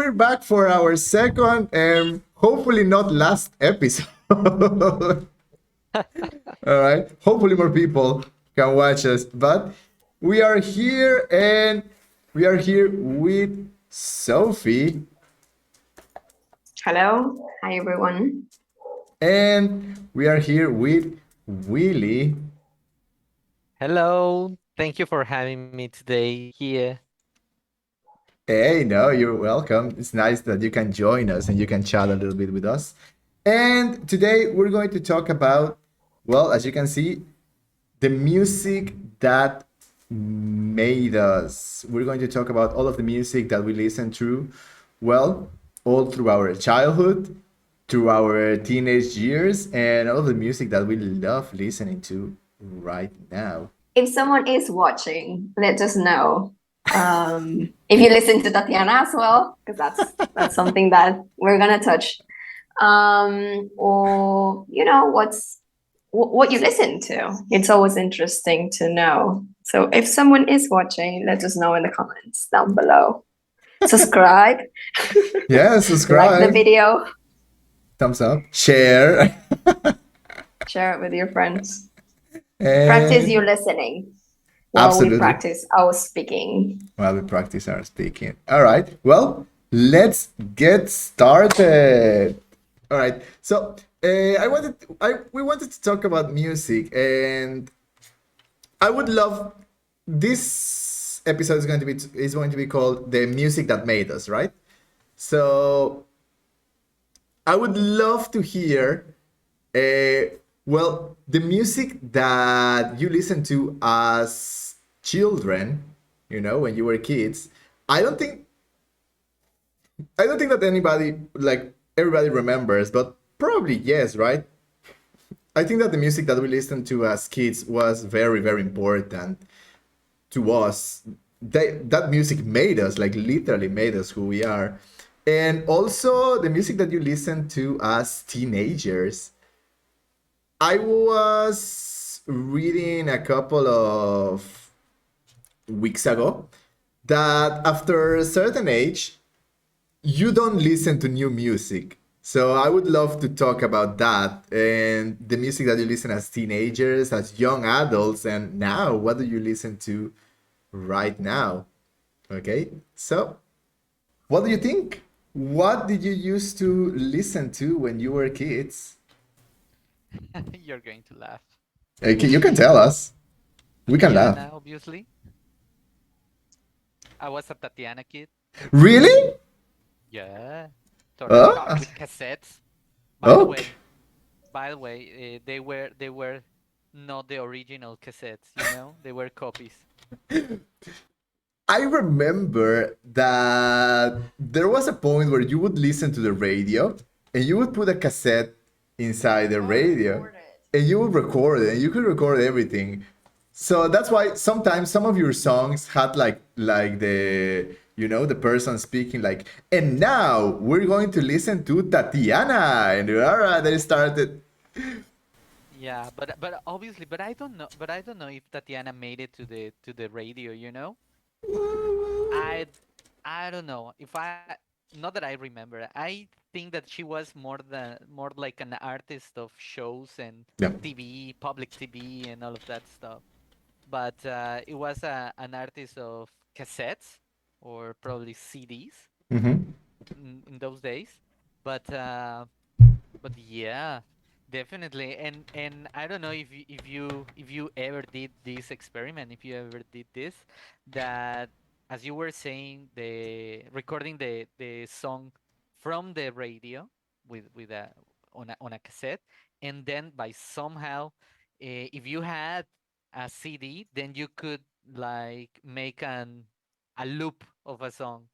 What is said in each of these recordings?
we're back for our second and hopefully not last episode. All right. Hopefully more people can watch us. But we are here and we are here with Sophie Hello. Hi, everyone. and we are here with Willie. Hello, thank you for having me today here. Hey, no, you're welcome. It's nice that you can join us and you can chat a little bit with us. And today we're going to talk about, well, as you can see, the music that made us. We're going to talk about all of the music that we listen to, well, all through our childhood, through our teenage years, and all of the music that we love listening to right now. If someone is watching, let us know. If you listen to Tatiana as well, because that's something that we're gonna touch. Or what you listen to. It's always interesting to know. So if someone is watching, let us know in the comments down below. Subscribe, Yeah, like the subscribe, video, thumbs up, share, share it with your friends. Practice and your listening while we absolutely. practice our speaking. While we practice our speaking. All right. Well, let's get started. All right. So we wanted to talk about music, and I would love this episode is going to be called "The Music That Made Us," right? So I would love to hear, well, the music that you listen to as children, when you were kids. I don't think I don't think that everybody remembers, but probably yes, right? I think that the music that we listened to as kids was very, very important to us. That music made us, like literally made us who we are. And also the music that you listen to as teenagers. I was reading a couple of weeks ago that after a certain age, you don't listen to new music. So I would love to talk about that and the music that you listen as teenagers, as young adults, and now what do you listen to right now? Okay, so what do you think? What did you used to listen to when you were kids? You're going to laugh. Okay, you can tell us. We can laugh. Tatiana, obviously. I was a Tatiana kid. Really? Yeah, totally. Oh, With cassettes. By the okay. way, they were not the original cassettes, They were copies. I remember that there was a point where you would listen to the radio and you would put a cassette inside the radio and you would record it and you could record everything. So that's why sometimes some of your songs had like the person speaking like, and now we're going to listen to Tatiana, and all right, they started. Yeah, but obviously, but I don't know if Tatiana made it to the radio. I I don't know if not that I remember. I think that she was more like an artist of shows and Yeah. TV, public TV, and all of that stuff. But it was an artist of cassettes or probably CDs Hmm. in those days. But yeah, definitely. And I don't know if you ever did this experiment, if you ever did this, that as you were saying, the recording the song from the radio with a on a cassette, and then by somehow, if you had a CD, then you could like make a loop of a song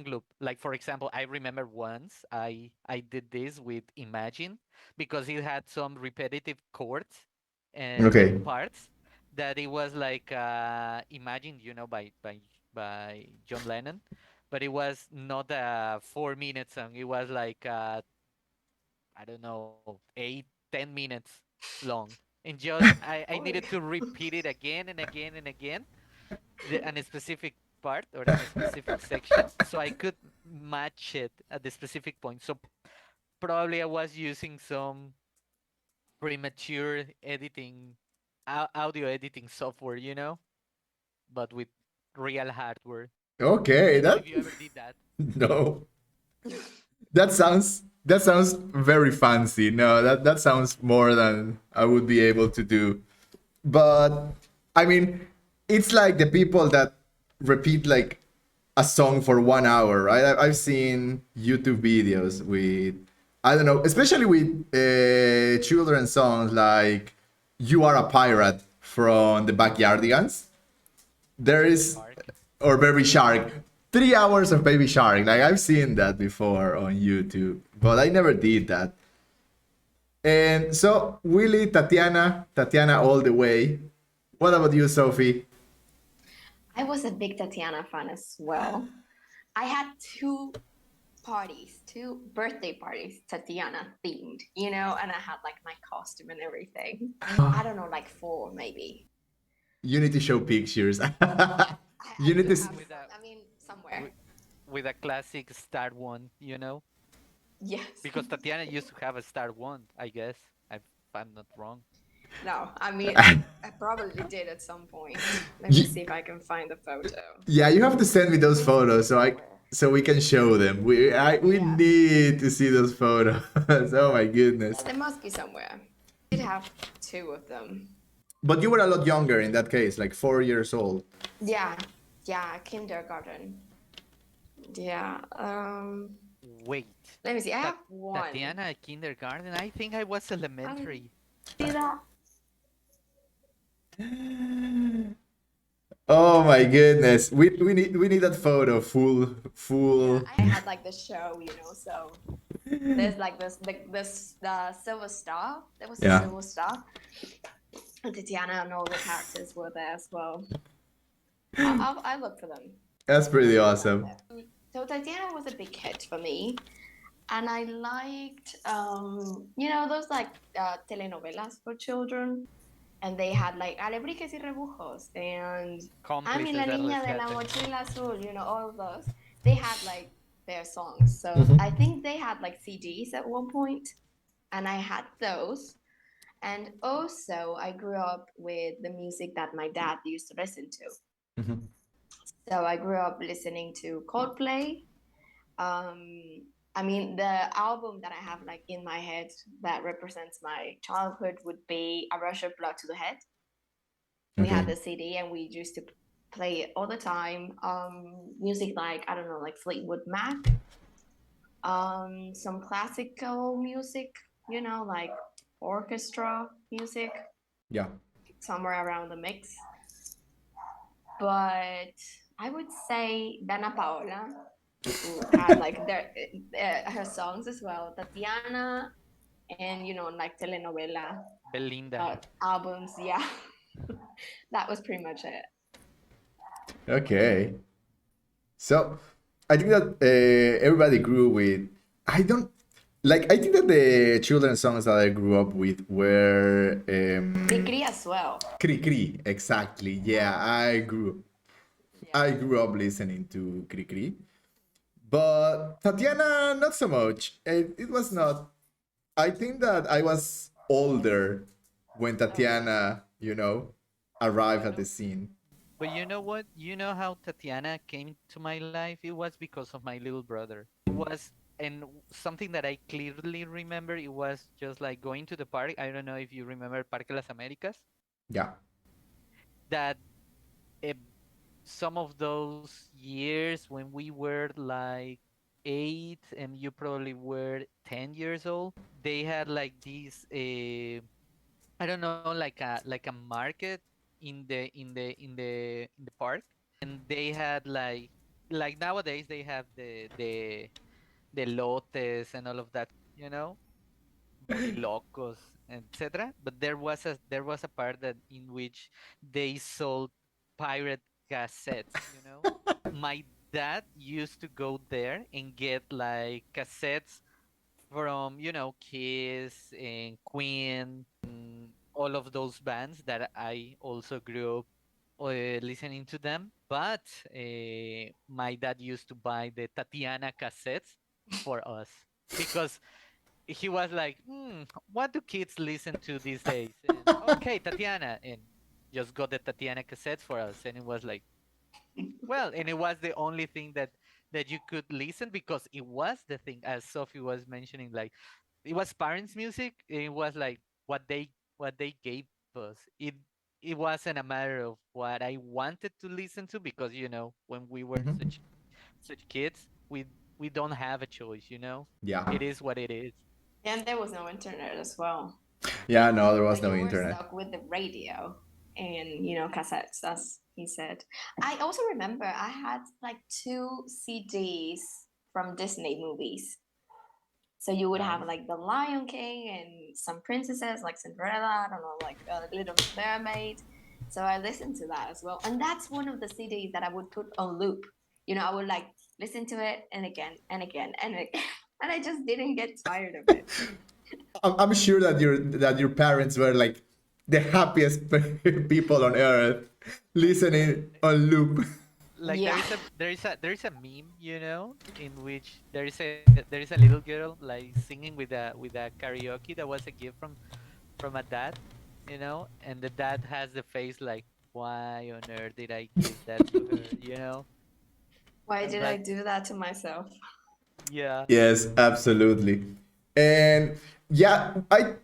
loop. Like for example, I remember once I did this with Imagine because it had some repetitive chords and Okay. parts that it was like Imagine, by John Lennon, but it was not a 4 minute song. It was like I don't know, 8-10 minutes long. And just I needed to repeat it again and again and again, and a specific part or in a specific section, so I could match it at the specific point. So probably I was using some premature editing, audio editing software, but with real hardware. I Okay, don't know that if you ever did that. no. That sounds very fancy. No, that sounds more than I would be able to do. But I mean, it's like the people that repeat like a song for 1 hour, right? I've seen YouTube videos with, I don't know, especially with children's songs like "You Are a Pirate" from the Backyardigans. There Baby is, Shark. or Baby Shark. 3 hours of Baby Shark. Like I've seen that before on YouTube, but I never did that. And so Willie, Tatiana all the way. What about you, Sophie? I was a big Tatiana fan as well. I had two birthday parties, Tatiana themed, and I had like my costume and everything. I don't know, like four maybe. You need to show pictures. I You need do to. have with some. a I mean, somewhere. with, with a classic star wand, Yes. because Tatiana used to have a star wand, I guess, if I'm not wrong. No, I mean, I probably did at some point. Let me You- see if I can find the photo. yeah, you have to send me those It's photos somewhere. so we can show them. We Yeah. need to see those photos. Oh my Yeah, goodness. there must be somewhere. I did have two of them. But you were a lot younger in that case, like 4 years old. Yeah, yeah, kindergarten. Yeah. Wait, Let me see. I Ta- have one. Tatiana kindergarten? I think I was elementary. See that? Oh my goodness. We need that photo Yeah, full. I had like the show, so there's like the silver star. There was a Yeah. silver star. And Tatiana and all the characters were there as well. I look for them. That's pretty awesome. So Tatiana was a big hit for me, and I liked those like telenovelas for children, and they had like Alebrijes y Rebujos and Ami la Cómplices del niña de la rescate. mochila azul, all of those. They had like their songs, so I think they had like CDs at one point, and I had those. And also, I grew up with the music that my dad used to listen to. Mhm. So I grew up listening to Coldplay. I mean, the album that I have like in my head that represents my childhood would be A Rush of Blood to the Head. We had Okay. the CD and we used to play it all the time. Music like, I don't know, like Fleetwood Mac. Some classical music, like orchestra music, Yeah. somewhere around the mix. But I would say Dana Paola, who had like her songs as well. Tatiana, and like telenovela Belinda. albums. Yeah, that was pretty much it. Okay. So I think that everybody grew with. I don't like. I think that the children's songs that I grew up with were Cricri as well. Cri Cri. Exactly. Yeah, I Yeah. grew up listening to Cri Cri. But Tatiana, not so much. It was not. I think that I was older when Tatiana, arrived at the scene. But you know what? You know how Tatiana came to my life? It was because of my little brother. It was, and something that I clearly remember, it was just like going to the park. I don't know if you remember Parque Las Américas, Yeah. that uh, some of those years when we were like 8 and you probably were 10 years old, they had like these I don't know, like a market in the park, and they had like nowadays they have the lotes and all of that, barilocos, etc. But there was a part that in which they sold pirate cassettes. My dad used to go there and get like cassettes from Kiss and Queen and all of those bands that I also grew up listening to them, but my dad used to buy the Tatiana cassettes for us because he was like, what do kids listen to these days? And okay, Tatiana, and just got the Tatiana cassettes for us, and it was like, well, and it was the only thing that you could listen because it was the thing, as Sophie was mentioning, like it was parents' music. It was like what they gave us. It wasn't a matter of what I wanted to listen to because when we were Mhm. such kids, we don't have a choice. Yeah. It is what it is. And there was no internet as well. Yeah, no, there So was no you were internet. stuck with the radio and, cassettes, as he said. I also remember I had like two CDs from Disney movies. So you would have Nice. like The Lion King and some princesses like Cinderella, I don't know, like Little Mermaid. So I listened to that as well. And that's one of the CDs that I would put on loop. I would like listen to it and again and again and again. And I just didn't get tired of it. I'm sure that your parents were like the happiest people on earth, Like listening on loop. like Yeah. there is a meme, in which there is a little girl like singing with a karaoke that was a gift from a dad, and the dad has the face like, why on earth did I give that to her? Why did I But do that to myself? yeah, Yes, absolutely. And yeah, I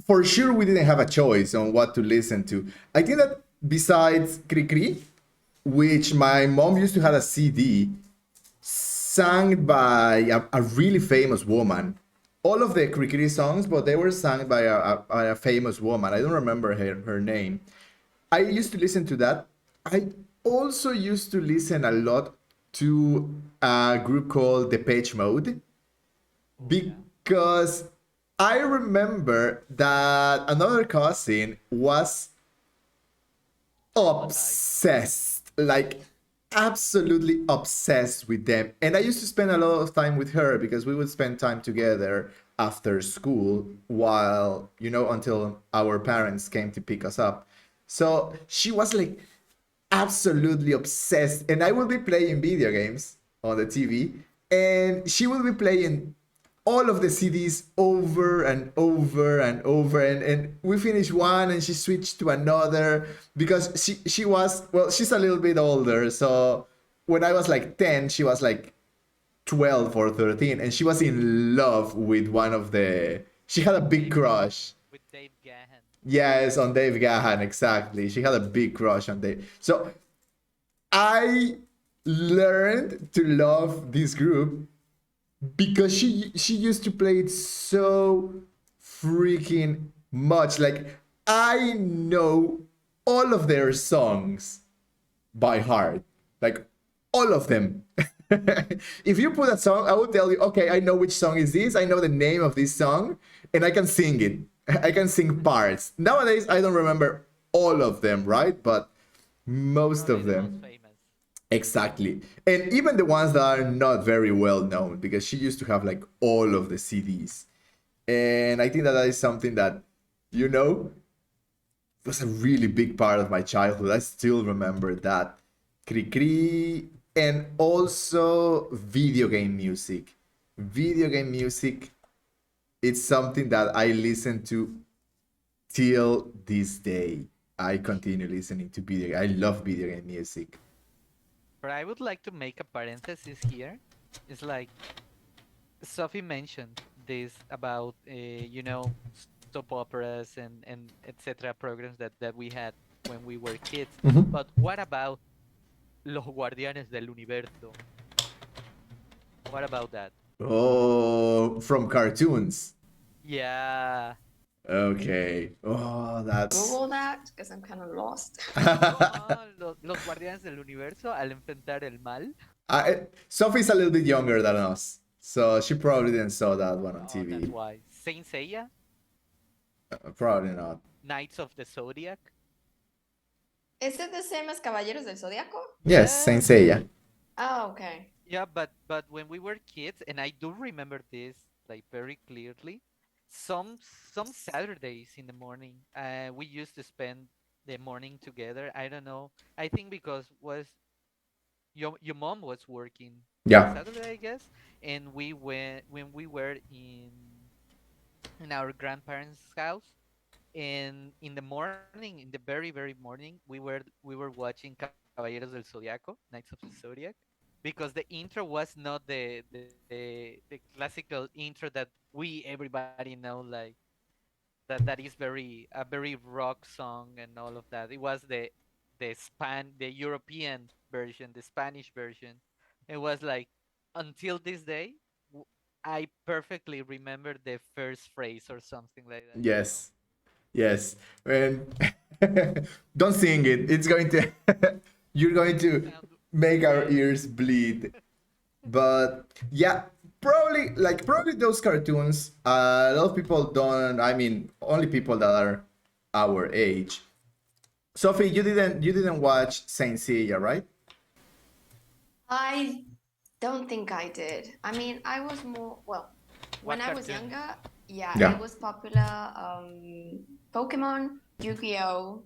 for sure we didn't have a choice on what to listen to. I think that besides Cricri, which my mom used to have a CD sung by a really famous woman. All of the Cricri songs, but they were sung by a famous woman. I don't remember her name. I used to listen to that. I also used to listen a lot to a group called Depeche Mode oh yeah, because I remember that another cousin was hypnotized. obsessed, like absolutely obsessed with them. And I used to spend a lot of time with her because we would spend time together after school while, until our parents came to pick us up. So she was like absolutely obsessed. And I would be playing video games on the TV, and she would be playing all of the CDs over and over and over, and we finished one and she switched to another because she was, well, she's a little bit older, so when I was like 10 she was like 12 or 13, and she was in love with one of the, she had a big Dave crush. with Dave Gahan. Yes, on Dave Gahan, exactly. She had a big crush on Dave. So I learned to love this group because she used to play it so freaking much. Like I know all of their songs by heart, like all of them. If you put a song, I will tell you, okay, I know which song is this, I know the name of this song, and I can sing it. I can sing parts. Nowadays I don't remember all of them, right? But most Probably of the most them. famous. Exactly. And even the ones that are not very well known, because she used to have like all of the CDs. And I think that that is something that, you know, was a really big part of my childhood. I still remember that. Cricri, and also video game music. Video game music, it's something that I listen to till this day. I continue listening to video. I love video game music. But I would like to make a parenthesis here. It's like Sophie mentioned this about soap operas and etc. programs that we had when we were kids. But what about Los Guardianes del Universo? What about that? Oh, from cartoons. Yeah. Okay. Oh, that's. Google that because I'm kind of lost. Los Guardianes del Universo al enfrentar el mal. Sophie's a little bit younger than us, so she probably didn't saw that one on Oh, that's TV. why. Saint Seiya, Probably not. Knights of the Zodiac. Is it the same as Caballeros del Zodiaco? Yes, Saint Yeah. Seiya. Oh, okay. Yeah, but when we were kids, and I do remember this like very clearly, some Saturdays in the morning, we used to spend the morning together. I don't know. I think because was your mom was working on Yeah. Saturday, I guess, and we went when we were in our grandparents' house. And in the morning, in the very very morning, we were watching Caballeros del Zodiaco, Knights of the Zodiac, because the intro was not the classical intro that we everybody know, like that is a very rock song and all of that. It was the European version, the Spanish version. It was like until this day, w- I perfectly remember the first phrase or something like that. Yes. Yes. And don't sing it. It's going to you're going It to sounds make our way ears bleed. But yeah, probably those cartoons. A lot of people don't. I mean, only people that are our age. Sophie, you didn't watch Saint Seiya, right? I don't think I did. I mean, I was more, well, when what I was cartoon? younger, yeah, it Yeah. was popular. Pokemon, Yu-Gi-Oh,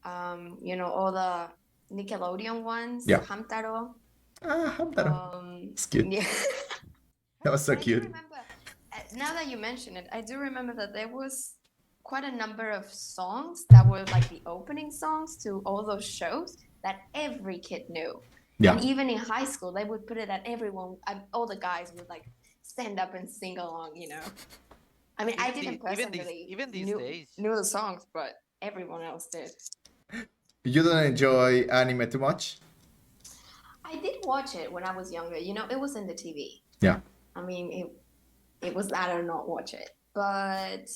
all the Nickelodeon ones, Yeah. Hamtaro. Ah, Hamtaro. It's cute. Yeah. That was so But I do cute. remember, now that you mention it, I do remember that there was quite a number of songs that were like the opening songs to all those shows that every kid knew. And Yeah. even in high school, they would put it that everyone, all the guys would like stand up and sing along. I mean, I didn't personally Even these knew days. knew the songs, but everyone else did. You don't enjoy anime too much? I did watch it when I was younger. It was in the TV. Yeah. I mean, it was that or not watch it. But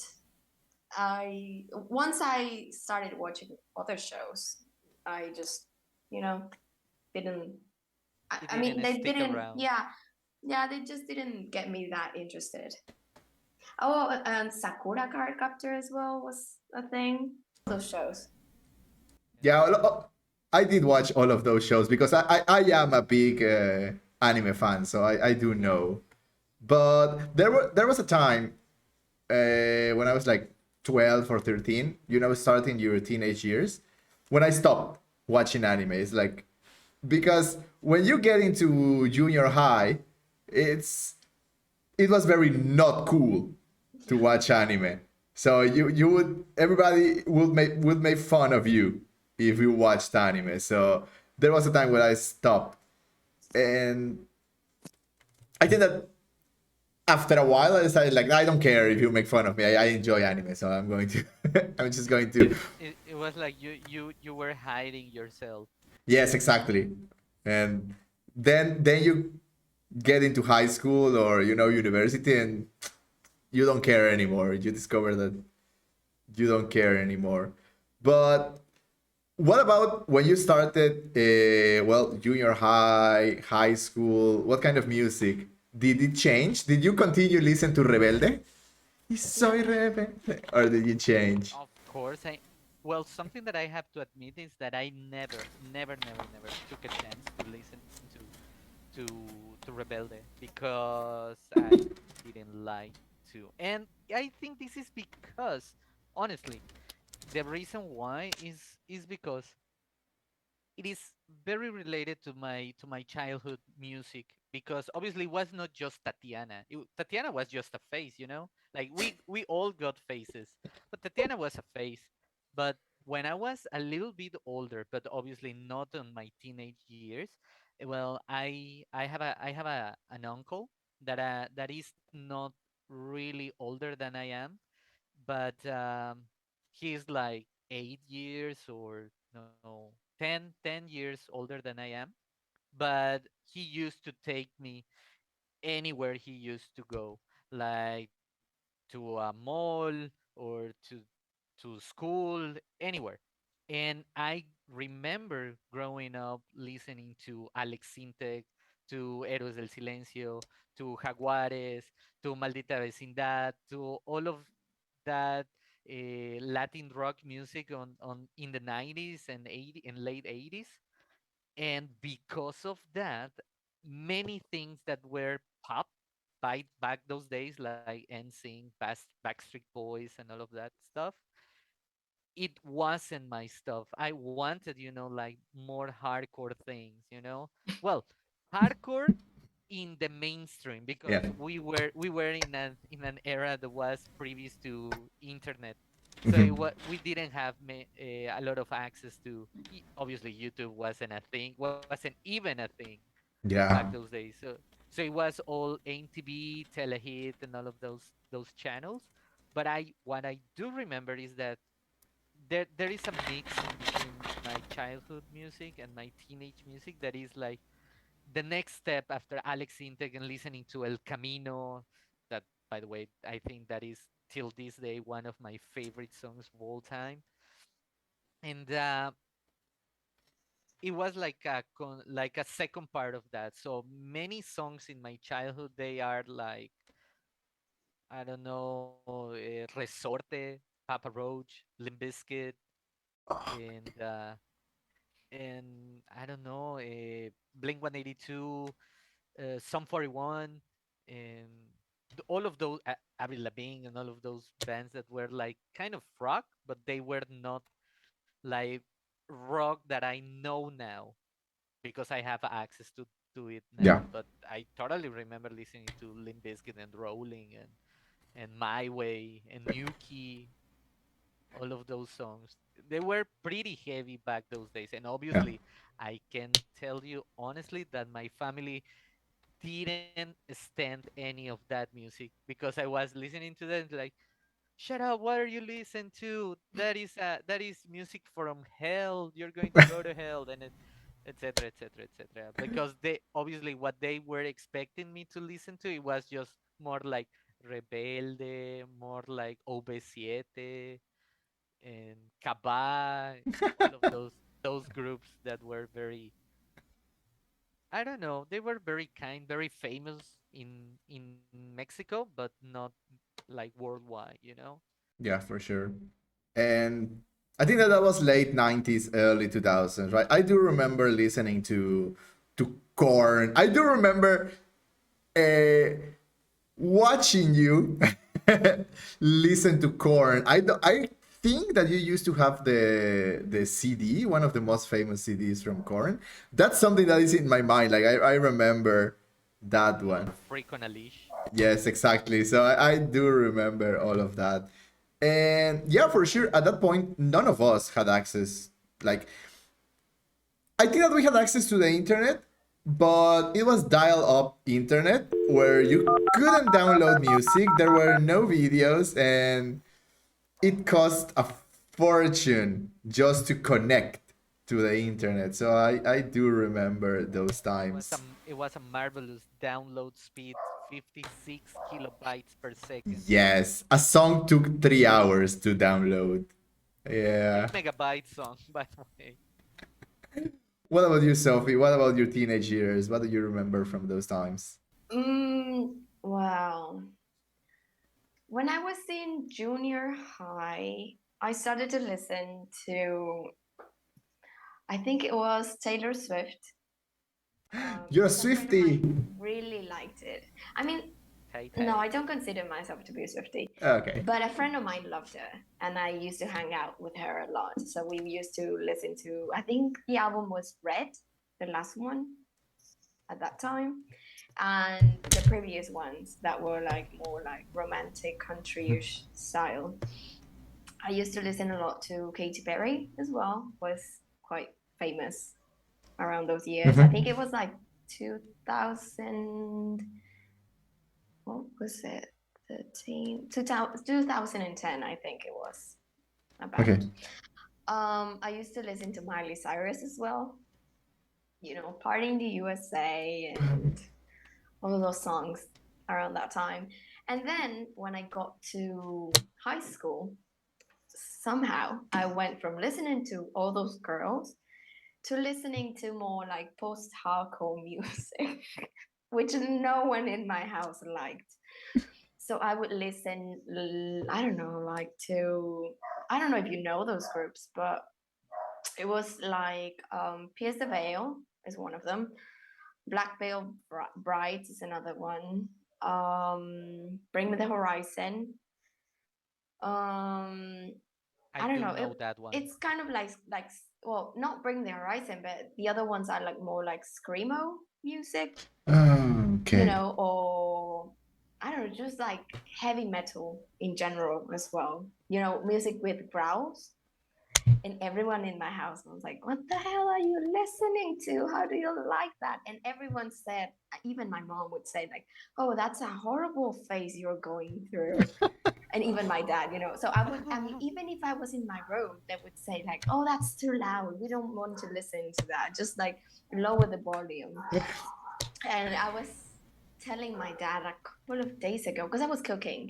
I once I started watching other shows, I just you know didn't. You I mean, didn't they stick didn't. around. Yeah, they just didn't get me that interested. Oh, and Sakura Card Captor as well was a thing. Those shows. Yeah, I did watch all of those shows because I am a big anime fan, so I do know. But there was a time when I was like 12 or 13, starting your teenage years, when I stopped watching anime. It's like, because when you get into junior high, it's it was very not cool to watch anime. So you would everybody would make fun of you if you watched anime. So there was a time where I stopped, and I think that after a while I decided, like, I don't care if you make fun of me. I enjoy anime, so I'm going to I'm just going to. It was like you were hiding yourself. Yes, exactly. And then you get into high school or university, and you don't care anymore. You discover that you don't care anymore. But what about when you started, junior high, high school? What kind of music? Did it change? Did you continue listen to Rebelde? Y soy Yeah. rebelde. Or did you change? Of course, I well, something that I have to admit is that I never took a chance to listen to Rebelde because I didn't like to. And I think this is because, honestly, the reason why is because it is very related to my childhood music, because obviously it was not just Tatiana. Tatiana was just a face, like we all got faces, but Tatiana was a face. But when I was a little bit older, but obviously not on my teenage years, well, I have an uncle that is not really older than I am, but he's like 8 years or no, 10 years older than I am. But he used to take me anywhere he used to go, like to a mall or to school, anywhere. And I remember growing up listening to Alex Sintek, to Héroes del Silencio, to Jaguares, to Maldita Vecindad, to all of that Latin rock music on in the 90s and 80 and late 80s. And because of that, many things that were pop back those days, like NSYNC, Backstreet Boys, and all of that stuff, it wasn't my stuff. I wanted, like more hardcore things, Well, hardcore in the mainstream because Yeah. we were in an era that was previous to internet. So Hmm. we didn't have a lot of access to obviously YouTube wasn't even a thing back Yeah. those days. So it was all MTV, Telehit, and all of those channels. But I what I do remember is that there is a mix in between my childhood music and my teenage music that is like the next step after Alex Integ and listening to El Camino. That, by the way, I think that is till this day one of my favorite songs of all time. And it was like a second part of that. So many songs in my childhood they are like, I don't know, Resorte, Papa Roach, Limp Bizkit, and I don't know, Blink 182, Sum 41, and all of those, Avril Lavigne, and all of those bands that were like kind of rock, but they were not like rock that I know now because I have access to it Yeah. now. But I totally remember listening to Limp Bizkit and Rolling and My Way and New Key, all of those songs. They were pretty heavy back those days, and Yeah. obviously, I can tell you honestly that my family didn't stand any of that music because I was listening to them like, shut up, what are you listening to? That is music from hell. You're going to go to hell, and etc etc etc, because they obviously what they were expecting me to listen to, it was just more like Rebelde, more like OB7 and Kaba, all of those groups that were very, I don't know, they were very kind, very famous in Mexico, but not like worldwide. Yeah, for sure. And I think that was late 90s, early 2000s, right? I do remember listening to Korn. I do remember uh, watching you listen to Korn. I think that you used to have the CD, one of the most famous CDs from Korn. That's something that is in my mind. Like I remember that one. Freak on a Leash. Yes, exactly. So I do remember all of that. And yeah, for sure, at that point, none of us had access. Like, I think that we had access to the internet, but it was dial up internet where you couldn't download music, there were no videos, and it cost a fortune just to connect to the internet. So I do remember those times. It was a marvelous download speed, 56 kilobytes per second. Yes, a song took 3 hours to download. Yeah. 3 megabyte song, by the way. What about you, Sophie? What about your teenage years? What do you remember from those times? Well, when I was in junior high, I started to listen to, I think it was Taylor Swift, You're a because a friend of Swifty. mine really liked it. I mean, Tay no, I Tay. don't consider myself to be a Swiftie, Okay. but a friend of mine loved her, and I used to hang out with her a lot. So we used to listen to, I think the album was Red, the last one at that time, and the previous ones that were like more like romantic country-ish style. I used to listen a lot to Katy Perry as well, was quite famous around those years. I think Mm-hmm. it was like 2000, what was it? 2010, I think it was Okay. about. I used to listen to Miley Cyrus as well, Party in the USA and all of those songs around that time. And then when I got to high school, somehow I went from listening to all those girls to listening to more like post-hardcore music, which no one in my house liked. So I would listen, I don't know, like to, I don't know if you know those groups, but it was like Pierce the Veil is one of them. Black Veil Brides is another one. Bring Me the Horizon. Um, I I don't do know. know that one. It's kind of like well, not Bring the Horizon, but the other ones are like more like screamo music, Okay. or I don't know, just like heavy metal in general as well. Music with growls. And everyone in my house was like, "What the hell are you listening to? How do you like that?" And everyone said, even my mom would say, like, "Oh, that's a horrible phase you're going through." And even my dad. So I mean, even if I was in my room, they would say, like, "Oh, that's too loud. We don't want to listen to that. Just like lower the volume." And I was telling my dad a couple of days ago because I was cooking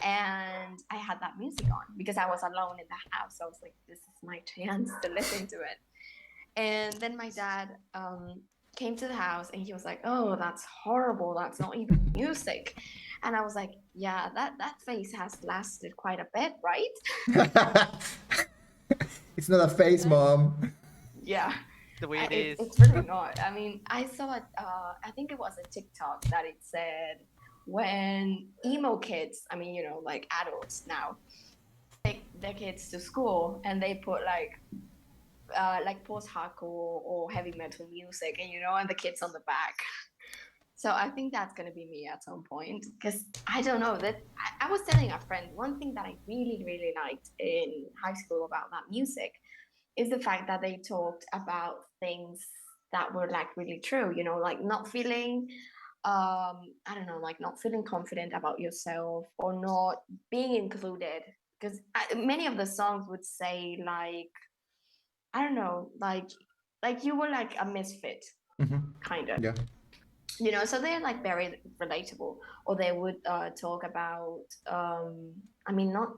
and I had that music on because I was alone in the house. So I was like, this is my chance to listen to it. And then my dad came to the house and he was like, "Oh, that's horrible. That's not even music." And I was like, "Yeah, that phase has lasted quite a bit, right?" It's not a face, mom. Yeah. The way it is. It's really not. I mean, I saw it. I think it was a TikTok that it said when emo kids, I mean, like adults now, take their kids to school and they put like post-hardcore or heavy metal music, and the kids on the back. So I think that's gonna be me at some point because I don't know that I was telling a friend one thing that I really really liked in high school about that music is the fact that they talked about things that were like really true, like not feeling I don't know, like not feeling confident about yourself or not being included because many of the songs would say like I don't know, like you were like a misfit kind of, Yeah. so they're like very relatable. Or they would talk about I mean not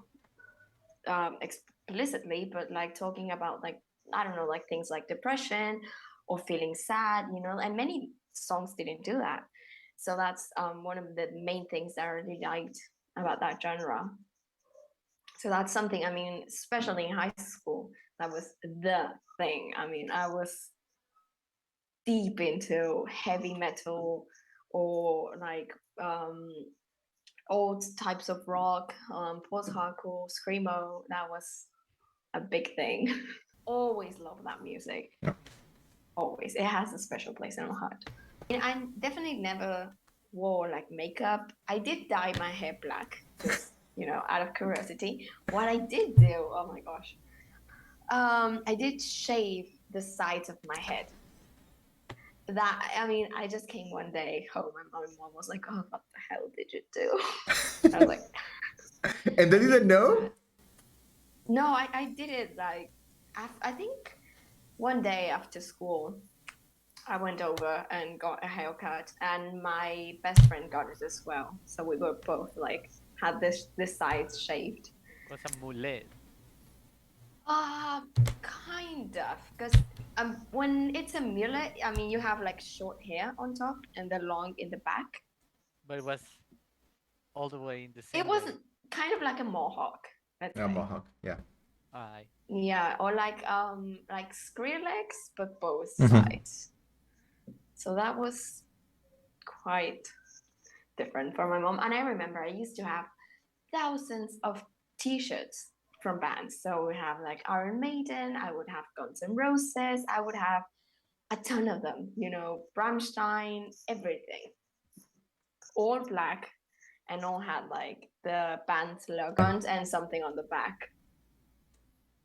explicitly, but like talking about like I don't know, like things like depression or feeling sad, and many songs didn't do that. So that's one of the main things that I really liked about that genre. So that's something, I mean, especially in high school, that was the thing. I mean, I was deep into heavy metal or like old types of rock, post-hardcore, screamo. That was a big thing. Always love that music. Yeah. Always. It has a special place in my heart. And I definitely never wore like makeup. I did dye my hair black, just, out of curiosity. What I did do, oh my gosh, I did shave the sides of my head. That, I mean, I just came one day home and my mom was like, "Oh, what the hell did you do?" I was like, And they I didn't didn't do know? it. No, I did it like, I think one day after school, I went over and got a haircut, and my best friend got it as well. So we were both like had this side shaved. Was a mullet. Uh, kind of, because when it's a mullet, I mean you have like short hair on top and the long in the back. But it was all the way in the It center. wasn't kind of like a mohawk, let's Yeah, say. mohawk. Yeah. I Yeah, or like Skrillex, but both sides. So that was quite different for my mom. And I remember I used to have thousands of t-shirts from bands. So we have like Iron Maiden, I would have Guns N' Roses, I would have a ton of them, Rammstein, everything. All black and all had like the band's logos and something on the back.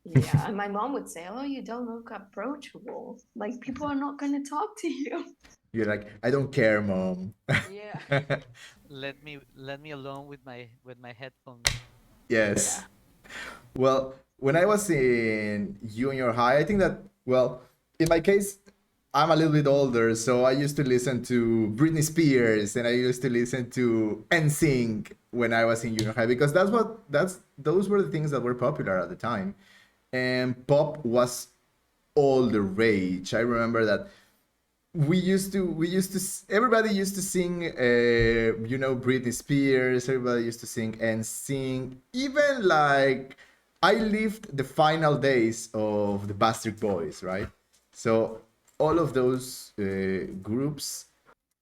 Yeah, and my mom would say, "Oh, you don't look approachable. Like people are not going to talk to you." You're like, I don't care, mom. Yeah. let me alone with my headphones. Yeah. Yes. Well, when I was in junior high, I think that, well, in my case, I'm a little bit older, so I used to listen to Britney Spears and I used to listen to NSYNC when I was in junior high because those were the things that were popular at the time. And pop was all the rage. I remember that everybody used to sing Britney Spears, everybody used to sing and sing even like I lived the final days of the Bastard Boys, right? So all of those groups,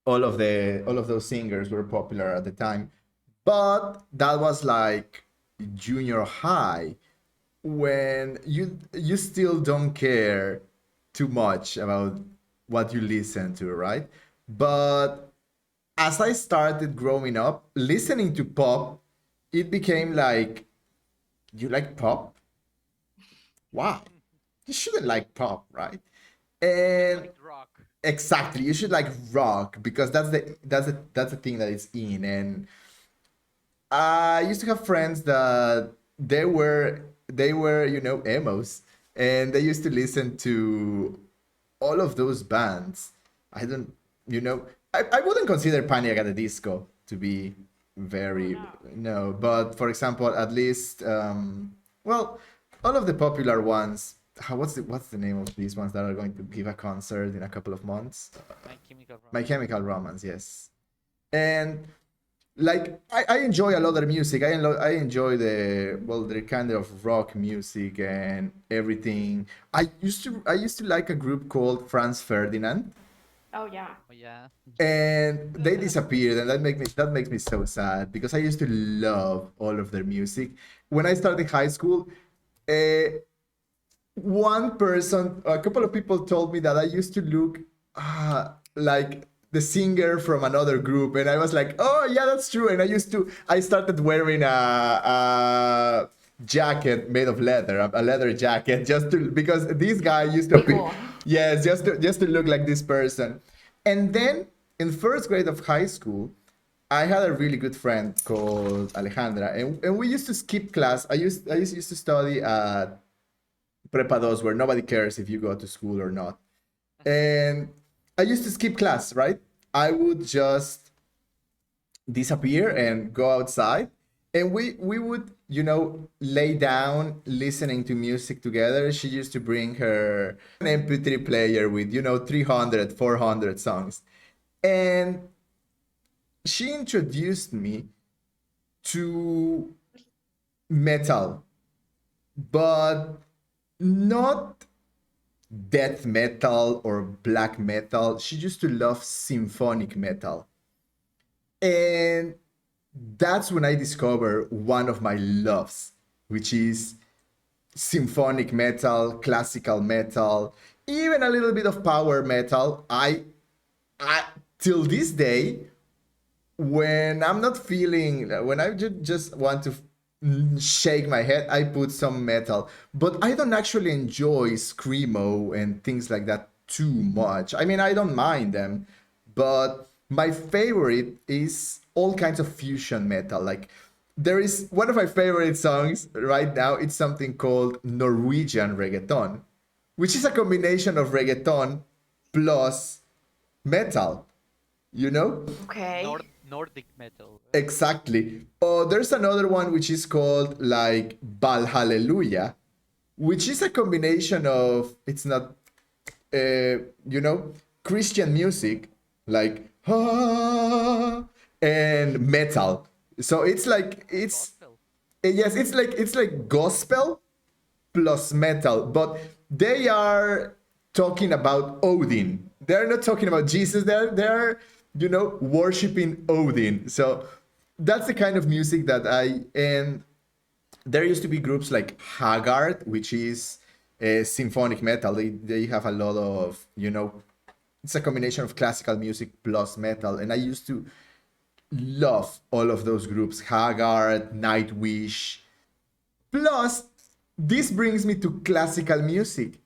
all of those singers were popular at the time, but that was like junior high. when you still don't care too much about what you listen to, right? But as I started growing up, listening to pop, it became like, you like pop? Wow, you shouldn't like pop, right? You should And like rock. exactly, you should like rock because that's the thing that it's in. And I used to have friends that they were emos, and they used to listen to all of those bands. I don't you know I wouldn't consider Panic at the Disco to be Oh very, no. no, but for example, at least well, all of the popular ones. What's the name of these ones that are going to give a concert in a couple of months? My Chemical My Romance. Chemical Romance, yes. And like I enjoy a lot of their music. I enjoy the kind of rock music and everything. I used to like a group called Franz Ferdinand, Oh yeah. Oh yeah. and they disappeared, and that makes me so sad because I used to love all of their music. When I started high school, uh, a couple of people told me that I used to look like the singer from another group, and I was like, oh yeah, that's true. And I started wearing a jacket made of leather, a leather jacket, just to because this guy used to Pretty be, cool. yes, just to look like this person. And then in first grade of high school, I had a really good friend called Alejandra, and we used to skip class. I used to study at Prepa 2, where nobody cares if you go to school or not. And I used to skip class, right? I would just disappear and go outside. And we would, lay down listening to music together. She used to bring her an MP3 player with, 300, 400 songs. And she introduced me to metal, but not death metal or black metal. She used to love symphonic metal. And that's when I discovered one of my loves, which is symphonic metal, classical metal, even a little bit of power metal. I till this day, when I'm not feeling, when I just want to shake my head, I put some metal. But I don't actually enjoy screamo and things like that too much. I mean, I don't mind them, but my favorite is all kinds of fusion metal. Like, there is one of my favorite songs right now. It's something called Norwegian reggaeton, which is a combination of reggaeton plus metal. You know? Okay. Nordic metal. Exactly. Oh, there's another one which is called like Valhallelujah, which is a combination of, it's not, you know, Christian music, like and metal. So it's like Gospel. yes, it's like gospel plus metal, but they are talking about Odin. They're not talking about Jesus. They're worshiping Odin. So that's the kind of music that I and there used to be groups like Haggard, which is symphonic metal. They have a lot of it's a combination of classical music plus metal, and I used to love all of those groups: Haggard, Nightwish. Plus, this brings me to classical music.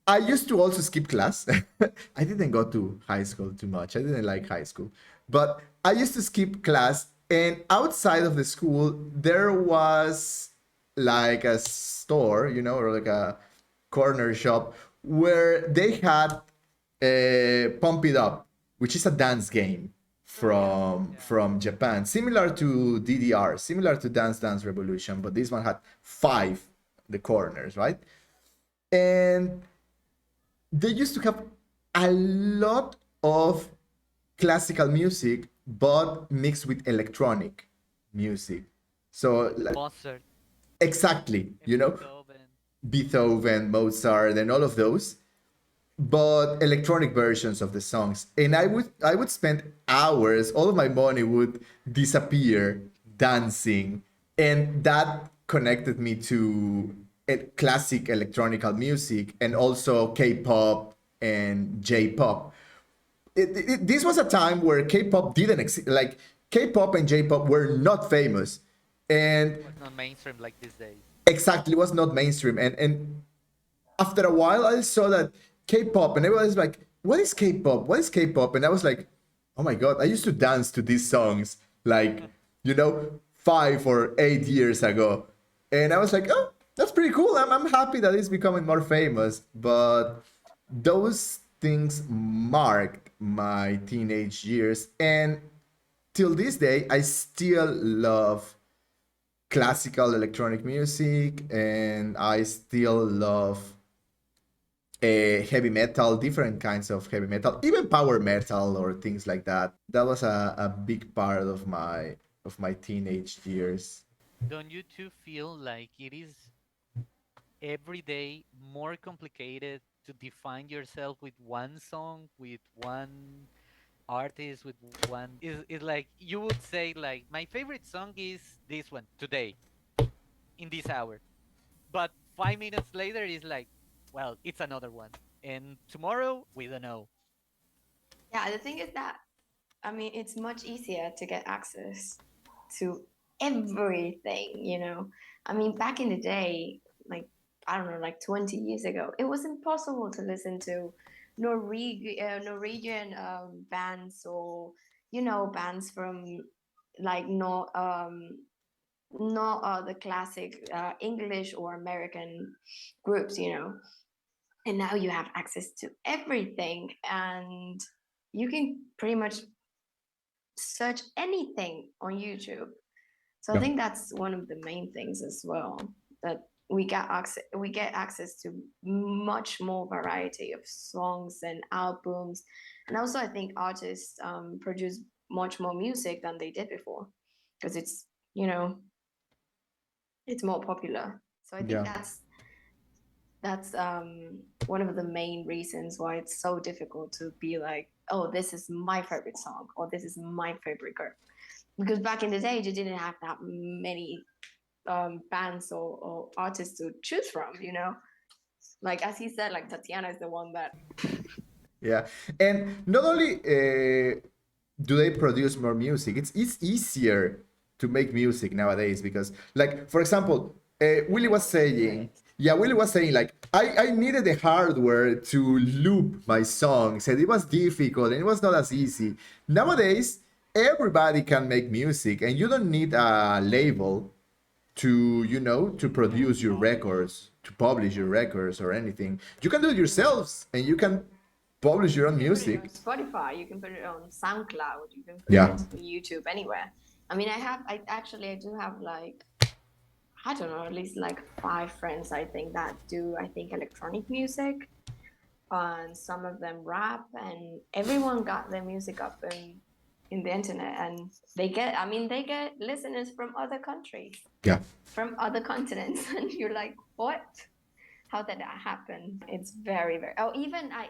I used to also skip class. I didn't go to high school too much. I didn't like high school. But I used to skip class, and outside of the school, there was like a store, or like a corner shop where they had Pump It Up, which is a dance game Oh yeah. from Yeah. from Japan, similar to DDR, similar to Dance Dance Revolution, but this one had five the corners, right? And they used to have a lot of classical music, but mixed with electronic music. So like, Mozart exactly, and Beethoven. Beethoven, Mozart, and all of those, but electronic versions of the songs. And I would spend hours. All of my money would disappear dancing, and that connected me to classic electronic music and also K-pop and J-pop. This was a time where K-pop didn't exist. Like K-pop and J-pop were not famous, and Was not mainstream like these days. exactly was not mainstream. And after a while, I saw that K-pop, and everyone was like, "What is K-pop? What is K-pop?" And I was like, "Oh my god!" I used to dance to these songs, like 5 or 8 years ago, and I was like, "Oh, that's pretty cool. I'm happy that it's becoming more famous." But those things marked my teenage years, and till this day, I still love classical electronic music, and I still love heavy metal, different kinds of heavy metal, even power metal or things like that. That was a big part of my teenage years. Don't you two feel like it is every day more complicated to define yourself with one song, with one artist, with one is like you would say like my favorite song is this one today in this hour. But 5 minutes later is like, well, it's another one. And tomorrow we don't know. Yeah, the thing is that, I mean, it's much easier to get access to everything, you know? I mean, back in the day, like, I don't know, like 20 years ago, it was impossible to listen to Norwegian bands, or, bands from like not the classic English or American groups, and now you have access to everything, and you can pretty much search anything on YouTube. So I Yeah. think that's one of the main things as well, that we get access to much more variety of songs and albums. And also I think artists produce much more music than they did before, because you know it's more popular. So I think Yeah. that's one of the main reasons why it's so difficult to be like, oh, this is my favorite song or this is my favorite girl. Because back in the day, you didn't have that many bands or artists to choose from, Like, as he said, like Tatiana is the one that. Yeah. And not only do they produce more music, it's easier to make music nowadays because, like, for example, Willie was saying, It. yeah, Willie was saying, like, I needed the hardware to loop my songs, and it was difficult and it was not as easy. Nowadays, everybody can make music, and you don't need a label to to produce your records, to publish your records or anything. You can do it yourselves, and you can publish your own You can put it on music. Spotify. You can put it on SoundCloud. You can put Yeah. it on YouTube, anywhere. I mean, I do have like, I don't know, at least like 5 friends, I think, that do, I think, electronic music. And some of them rap, and everyone got their music up in the internet, and they get listeners from other countries, Yeah. from other continents, and you're like, what? How did that happen? It's very, very. Oh, even I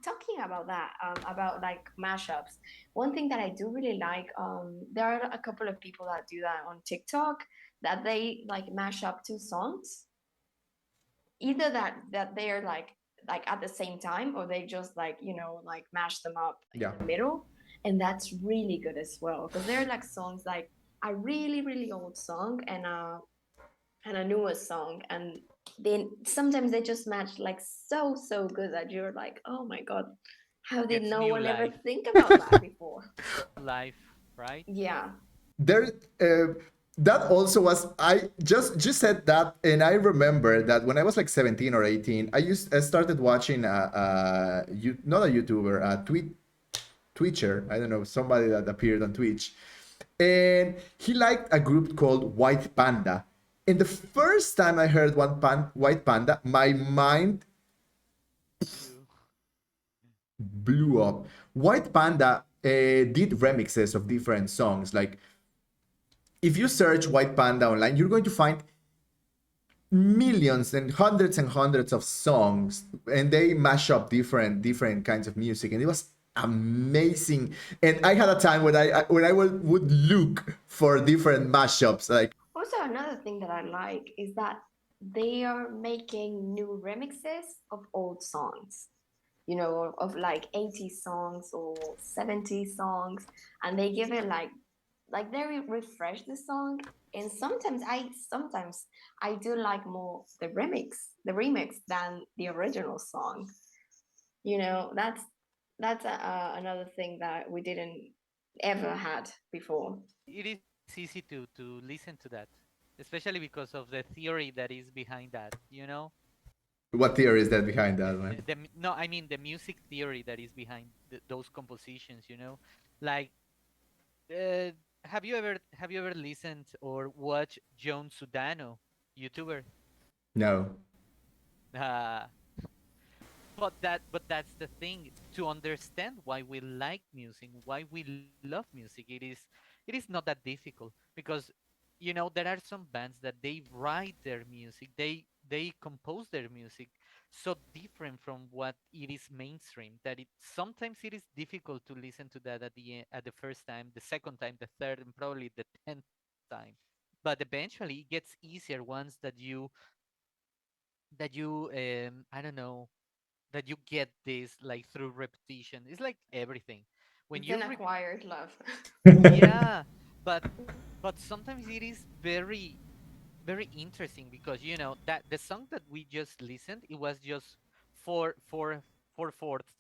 talking about that, about like mashups. One thing that I do really like, there are a couple of people that do that on TikTok, that they like mash up two songs, either that they're like at the same time, or they just like like mash them up Yeah. in the middle, and that's really good as well, because they're like songs like a really really old song and a newer song, and then sometimes they just match like so good that you're like, oh my god, how did Gets no new one ever life, think about that before? life, right? Yeah. There that also was, I just said that, and I remember that when I was like 17 or 18, I started watching not a YouTuber, a Twitcher, I don't know, somebody that appeared on Twitch, and he liked a group called White Panda. And the first time I heard White Panda, my mind You blew up. White Panda did remixes of different songs. Like, if you search White Panda online, you're going to find millions and hundreds of songs, and they mash up different kinds of music, and it was amazing. And I had a time when I would look for different mashups, like, Also, another thing that I like is that they are making new remixes of old songs, you know, of like 80s songs or 70s songs, and they give it like they refresh the song. And sometimes I do like more the remix than the original song. You know, that's another thing that we didn't ever had before. It is easy to listen to that, especially because of the theory that is behind that. What theory is that behind that one? No, I mean the music theory that is behind those compositions. Like, uh, have you ever listened or watched John Sudano, YouTuber? No. Uh, but that's the thing, to understand why we like music, why we love music. It is not that difficult, because there are some bands that they write their music, they compose their music so different from what it is mainstream, that it sometimes it is difficult to listen to that at the first time, the second time, the third, and probably the 10th time. But eventually it gets easier once that you I don't know, that you get this like through repetition. It's like everything. When It's you an acquired love. Yeah, but sometimes it is very interesting, because that the song that we just listened, it was just four fourths.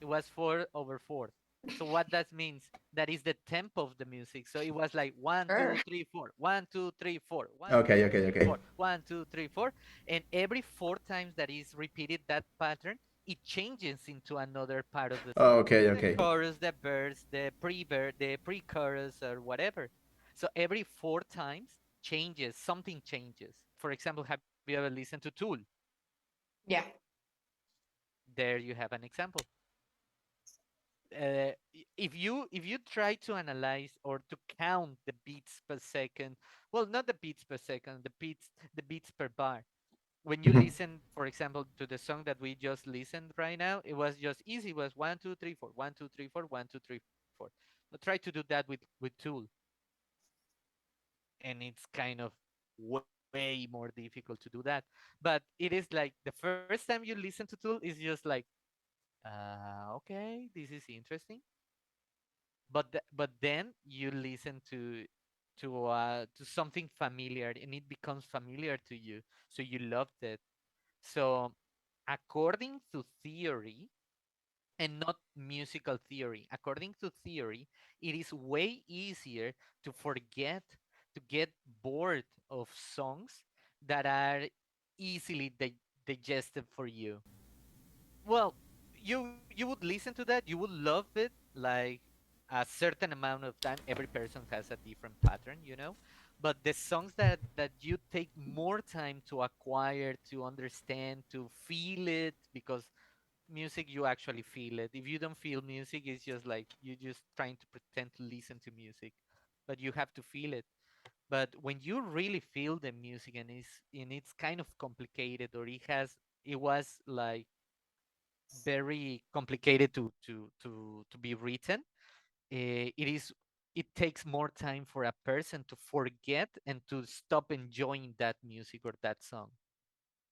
It was 4/4. So what that means, that is the tempo of the music. So it was like one, Sure. two, three, four, 1, 2, 3, 4, one, Okay, two, okay, three, okay. four, 1, 2, 3, 4, and every 4 times that is repeated that pattern, it changes into another part of the Oh, song. okay, The okay. chorus, the verse, the pre-chorus, or whatever. So every 4 times changes, something changes. For example, have you ever listened to Tool? Yeah. There you have an example. If you try to analyze or to count the beats per second, well, not the beats per second, the beats per bar. When you Mhm. listen, for example, to the song that we just listened right now, it was just easy. It was 1, 2, 3, 4, 1, 2, 3, 4, 1, 2, 3, 4. But try to do that with Tool, and it's kind of way more difficult to do that. But it is like the first time you listen to Tool is just like, okay, this is interesting. But then you listen to something familiar, and it becomes familiar to you, so you loved it. So, according to theory, and not musical theory, according to theory, it is way easier to forget, to get bored of songs that are easily digested for you. Well, you would listen to that, you would love it, like a certain amount of time. Every person has a different pattern. But the songs that you take more time to acquire, to understand, to feel it, because music, you actually feel it. If you don't feel music, it's just like you just trying to pretend to listen to music, but you have to feel it. But when you really feel the music, and it's kind of complicated, or it was like very complicated to be written, it takes more time for a person to forget and to stop enjoying that music or that song.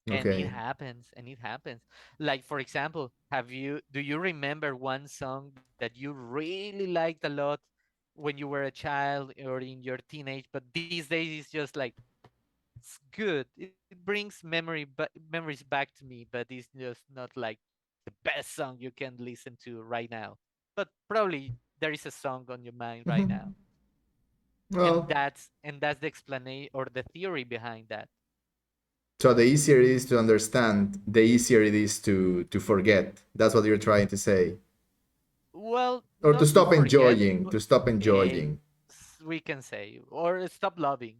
And it Okay. happens, and it happens. Like, for example, do you remember one song that you really liked a lot when you were a child or in your teenage, but these days it's just like, it's good, it brings memories back to me, but it's just not like the best song you can listen to right now. But probably there is a song on your mind right Mhm. now, and Well, that's the explanation or the theory behind that. so the easier it is to understand, the easier it is to forget. That's what you're trying to say. Well, Or to not to stop forget, enjoying, but to stop enjoying. we can say, or stop loving.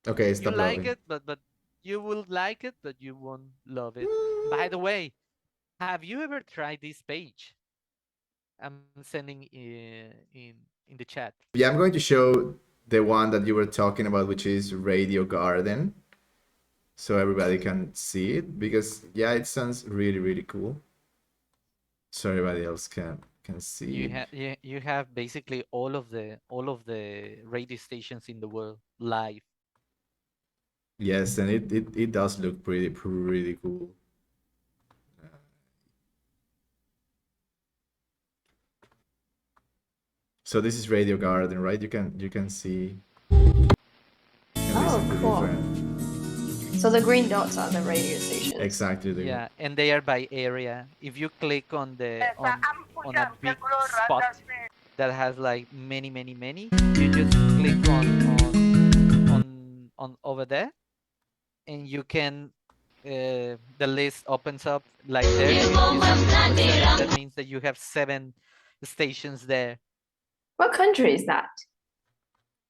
Okay, You stop like loving. it, but you will like it, but you won't love it. By the way, have you ever tried this page I'm sending in the chat? Yeah, I'm going to show the one that you were talking about, which is Radio Garden, so everybody can see it because yeah, it sounds really really cool. So everybody else can see You it. have you have basically all of the radio stations in the world live. Yes, and it does look pretty cool. So this is Radio Garden, right? You can see, can Oh, listen to cool. different. So the green dots are the radio stations. Exactly the. Yeah, and they are by area. If you click on the on a big spot that has like many, you just click on over there, and you can the list opens up like there. You see number 7. That means that you have 7 stations there. What country is that?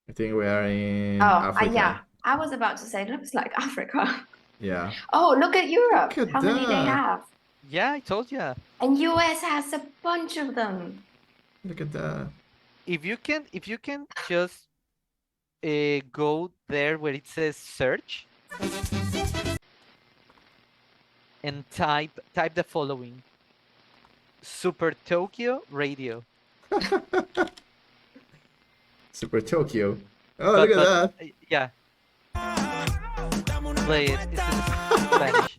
I think we are in Oh, yeah. Africa. I was about to say it looks like Africa. Yeah. Oh, look at Europe. Look at How many they that. have. Yeah, I told you. And US has a bunch of them. Look at that. If you can just go there where it says search and type the following: Super Tokyo Radio. Super Tokyo. Oh, look But at but that. yeah, play it. It's in Spanish.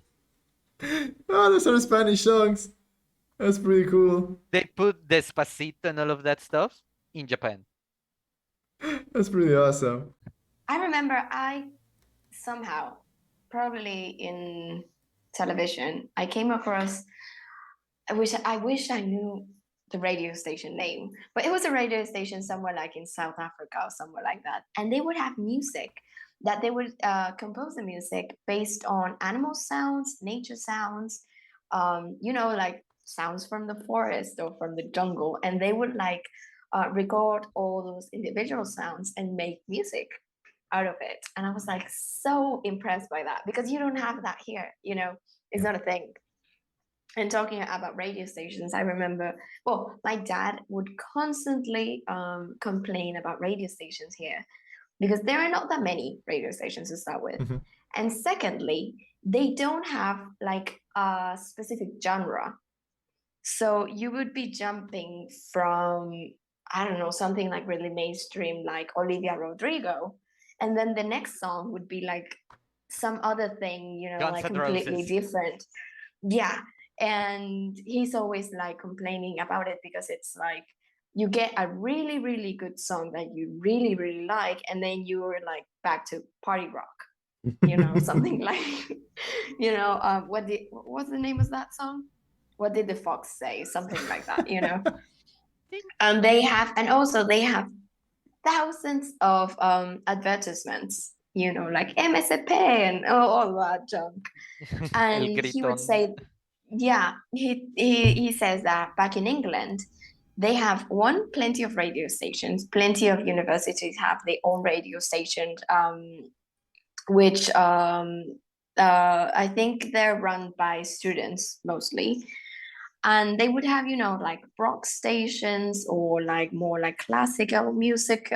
Oh, those are Spanish songs. That's pretty cool. They put Despacito and all of that stuff in Japan. That's pretty awesome. I remember I somehow, probably in television, I came across. I wish I knew the radio station name, but it was a radio station somewhere like in South Africa or somewhere like that, and they would have music that they would compose the music based on animal sounds, nature sounds, like sounds from the forest or from the jungle, and they would like record all those individual sounds and make music out of it. And I was like so impressed by that because you don't have that here, it's not a thing. And talking about radio stations, I remember, well, my dad would constantly complain about radio stations here because there are not that many radio stations to start with. Mm-hmm. And secondly, they don't have like a specific genre. So you would be jumping from, I don't know, something like really mainstream, like Olivia Rodrigo. And then the next song would be like some other thing, Guns like N' completely Roses. different. Yeah. And he's always like complaining about it because it's like you get a really, really good song that you really, really like, and then you're like back to party rock, something like, what's the name of that song? What did the fox say? Something like that. Ding. And also they have thousands of advertisements, like MSP and all that junk. El And he would Gritón. say, yeah, he says that back in England, they have plenty of radio stations, plenty of universities have their own radio stations, which I think they're run by students mostly. And they would have, like rock stations or like more like classical music,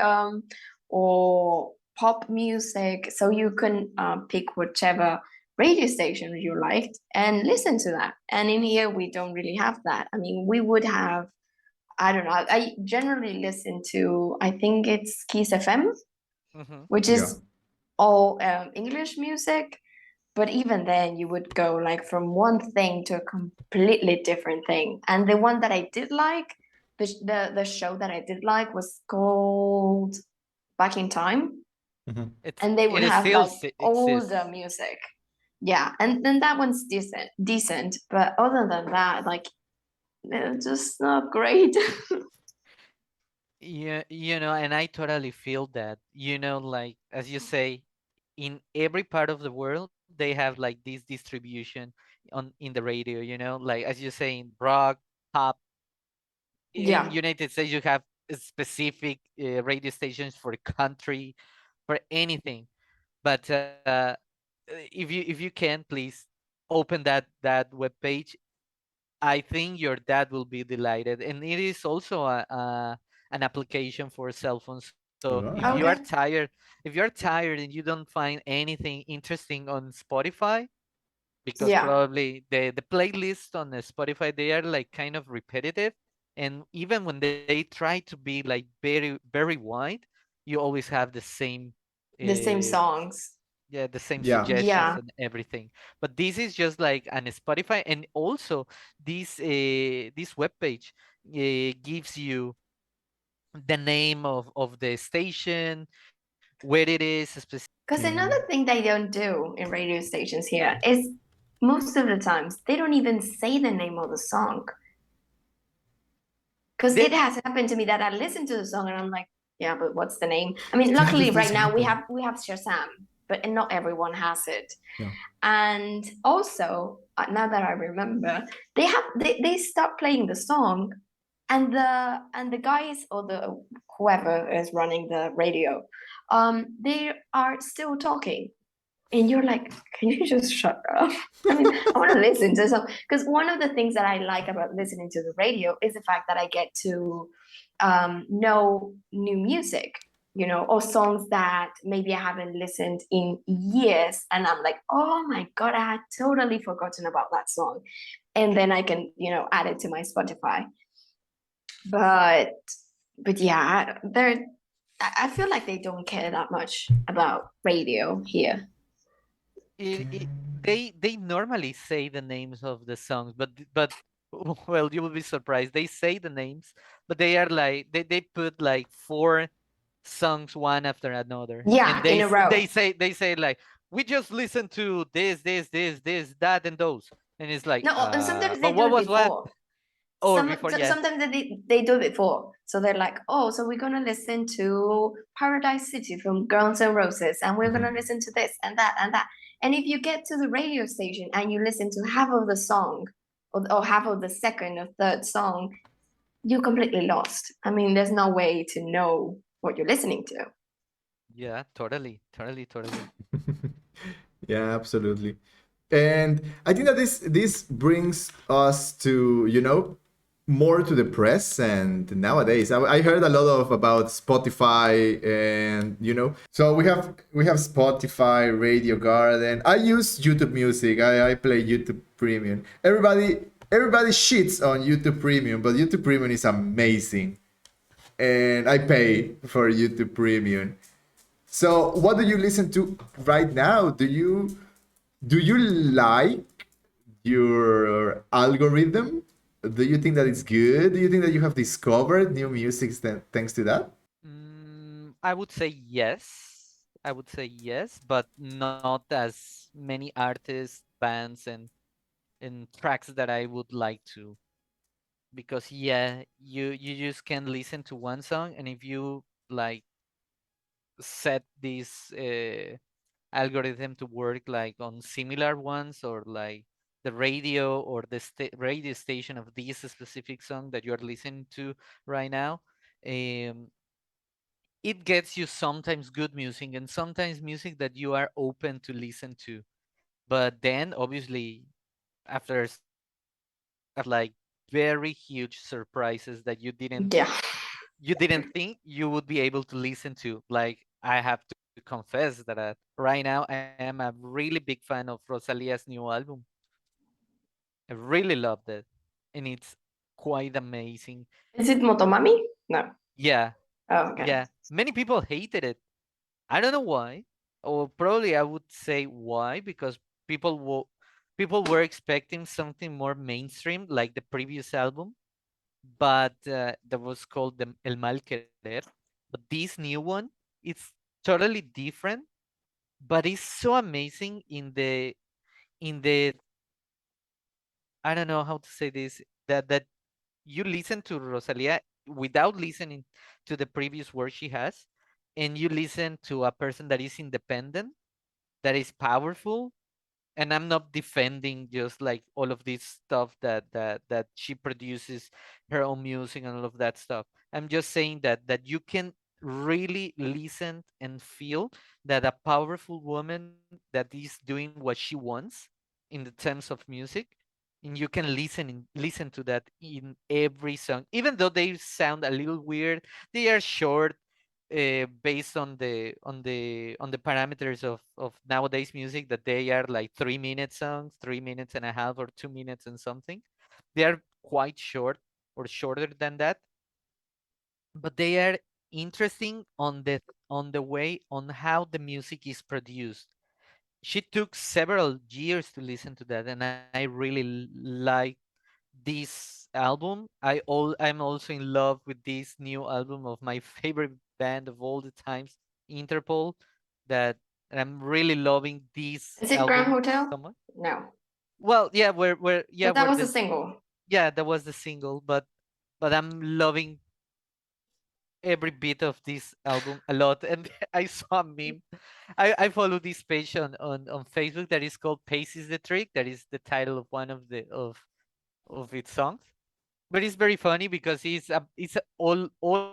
or pop music. So you can pick whichever radio station you liked and listen to that. And in here, we don't really have that. I mean, we would have, I don't know, I generally listen to, I think it's Kiss FM, Mhm. which Yeah. is all English music. But even then, you would go like from one thing to a completely different thing. And the one that I did like, the show that I did like was called Back in Time, Mm-hmm. and they It would is have still like older exists. music. Yeah, and then that one's decent. But other than that, like, it's just not great. Yeah, and I totally feel that. Like as you say, in every part of the world, they have like this distribution in the radio. Like as you say, in rock, pop. In Yeah, United States, you have specific radio stations for country, for anything. But if you can, please open that web page. I think your dad will be delighted, and it is also an application for cell phones. So Wow. okay. if you're tired and you don't find anything interesting on Spotify, because Yeah, probably the playlists on the Spotify, they are like kind of repetitive, and even when they try to be like very very wide, you always have the same the same uh, songs. Yeah, the same Yeah. suggestions Yeah. and everything. But this is just like an Spotify, and also this web page gives you the name of the station, where it is specifically. Because another thing they don't do in radio stations here is most of the times they don't even say the name of the song. Because They, it has happened to me that I listen to the song and I'm like, yeah, but what's the name? I mean, Yeah, luckily this right does now we happen. have we have Shazam, but not everyone has it. Yeah. And also, now that I remember, they stopped playing the song, and the guys or the whoever is running the radio, they are still talking, and you're like, can you just shut up? I mean, I want to listen to some, because one of the things that I like about listening to the radio is the fact that I get to know new music, you know, or songs that maybe I haven't listened in years, and I'm like, oh my god, I had totally forgotten about that song, and then I can, you know, add it to my Spotify. But yeah, they're I feel like they don't care that much about radio here. they normally say the names of the songs, but well, you will be surprised. They say the names, but they are like they put like four songs one after another, and Yeah, in a row. they say like we just listened to this, that, and those, and it's like, No, and sometimes but they do what it was what? before. Oh, before, yeah. Sometimes they do it before. So they're like, oh, so we're gonna listen to Paradise City from Guns N' Roses, and we're gonna Mhm. listen to this and that and that. And if you get to the radio station and you listen to half of the song, or half of the second or third song, you're completely lost. I mean, there's no way to know what you're listening to. Yeah, totally. Yeah, absolutely. And I think that this brings us to, more to the present nowadays. I heard a lot of about Spotify, and so we have Spotify, Radio Garden. I use YouTube Music. I play YouTube Premium. Everybody shits on YouTube Premium, but YouTube Premium is amazing, and I pay for YouTube Premium. So, what do you listen to right now? Do you like your algorithm? Do you think that it's good? Do you think that you have discovered new music thanks to that? I would say yes. I would say yes, but not as many artists, bands, and tracks that I would like to. Because yeah, you just can listen to one song, and if you like set this algorithm to work like on similar ones, or like the radio or the radio station of this specific song that you are listening to right now, um, it gets you sometimes good music and sometimes music that you are open to listen to. But then obviously after a certain time you have like very huge surprises that Yeah. you didn't think you would be able to listen to. Like, I have to confess that right now I am a really big fan of Rosalia's new album. I really loved it, and it's quite amazing. Is it Motomami? No. Yeah, Oh, okay. yeah. Many people hated it. I don't know why, or probably I would say why, because people will people were expecting something more mainstream like the previous album, but that was called the El Mal Querer. But this new one, it's totally different, but it's so amazing in the I don't know how to say this, that you listen to Rosalia without listening to the previous work she has, and you listen to a person that is independent, that is powerful. And I'm not defending just like all of this stuff that she produces her own music and all of that stuff. I'm just saying that you can really listen and feel that a powerful woman that is doing what she wants in the terms of music, and you can listen to that in every song, even though they sound a little weird. They are short, based on the parameters of nowadays music, that they are like 3 minute songs, 3 minutes and a half, or 2 minutes and something. They are quite short, or shorter than that, but they are interesting on the way on how the music is produced. she took several years to listen to that, and I really like this album. I'm also in love with this new album of my favorite band of all the times, Interpol. That and I'm really loving this Is it Grand album Hotel? so much. No, Well, yeah, yeah, but that where was a this, single. yeah, that was the single, but I'm loving every bit of this album a lot. And I saw a meme. I follow this page on Facebook that is called "Pace is the Trick." That is the title of one of its songs. But it's very funny because all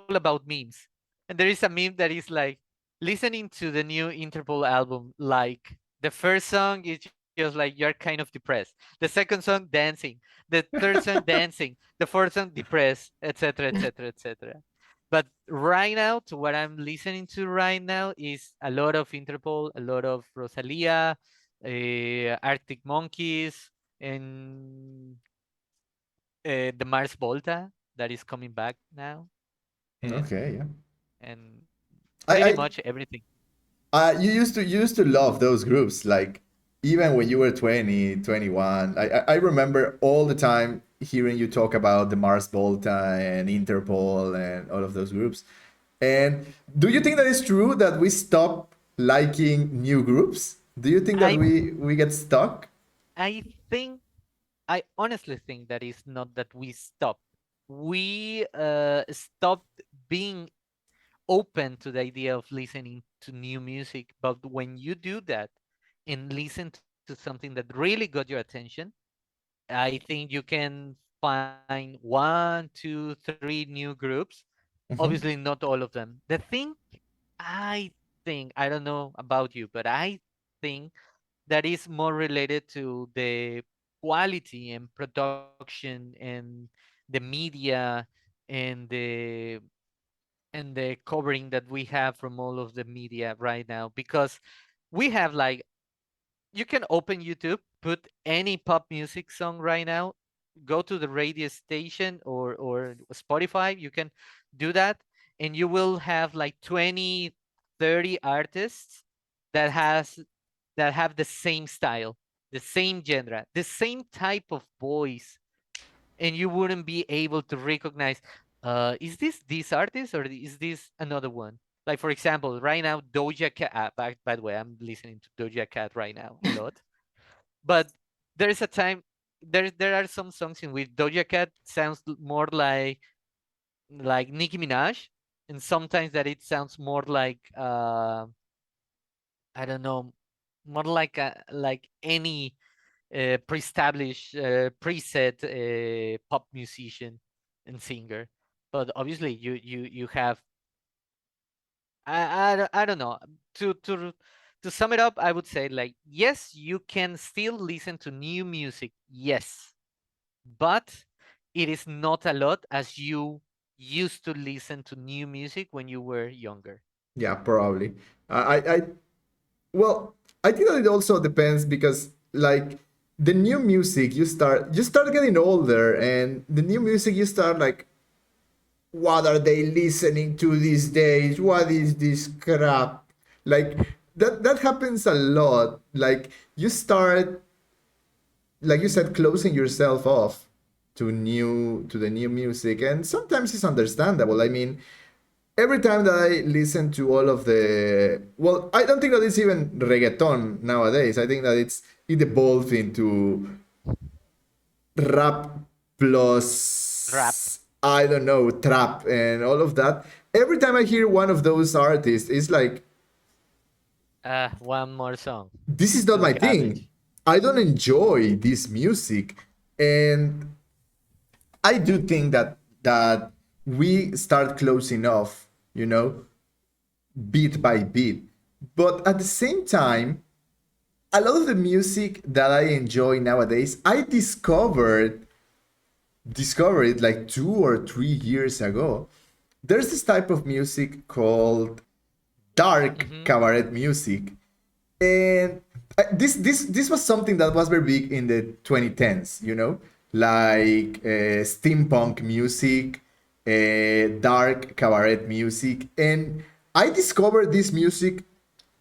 about memes. And there is a meme that is like listening to the new Interpol album. Like the first song is just like you're kind of depressed. The second song dancing. The third song dancing. The fourth song depressed, etc., etc., etc. But right now, to what I'm listening to right now is a lot of Interpol, a lot of Rosalia, Arctic Monkeys, and the Mars Volta that is coming back now, Okay, yeah. and I, pretty I much everything. you used to love those groups, like even when you were 20, 21. I remember all the time hearing you talk about the Mars Volta and Interpol and all of those groups. And do you think that it's true that we stop liking new groups? Do you think that I we get stuck? I think I honestly think that it's not that we stopped. We stopped being open to the idea of listening to new music. But when you do that and listen to something that really got your attention, I think you can find one, two, three new groups. Obviously, Hmm. not all of them. The thing I I don't know about you, but I think that is more related to the quality and production and the media and the covering that we have from all of the media right now, because we have like, you can open YouTube, put any pop music song right now, go to the radio station or Spotify, you can do that, and you will have like 20, 30 artists that has that have the same style, the same genre, the same type of voice, and you wouldn't be able to recognize, is this artist or is this another one? Like for example, right now Doja Cat. By the way, I'm listening to Doja Cat right now a lot, but there is a time, there are some songs in which Doja Cat sounds more like Nicki Minaj, and sometimes that it sounds more like I don't know, more like any pre-established preset pop musician and singer. But obviously you have, I don't know, to sum it up, I would say, like, yes, you can still listen to new music, yes, but it is not a lot as you used to listen to new music when you were younger. Yeah, probably. I well, I think that it also depends because like the new music you start getting older, and the new music you start like, what are they listening to these days? What is this crap? Like that happens a lot. Like you start, like you said, closing yourself off to the new music, and sometimes it's understandable. I mean, every time that I listen to all of the, well, I don't think that it's even reggaeton nowadays. I think that it evolved into rap Rap. plus, I don't know, trap and all of that. Every time I hear one of those artists, it's like, One more song this is not to the my thing. garbage. I don't enjoy this music. And I do think that we start closing off, bit by bit. But at the same time, a lot of the music that I enjoy nowadays, I discovered it like 2 or 3 years ago. There's this type of music called dark Hmm. cabaret music, and this was something that was very big in the 2010s. Like steampunk music, dark cabaret music, and I discovered this music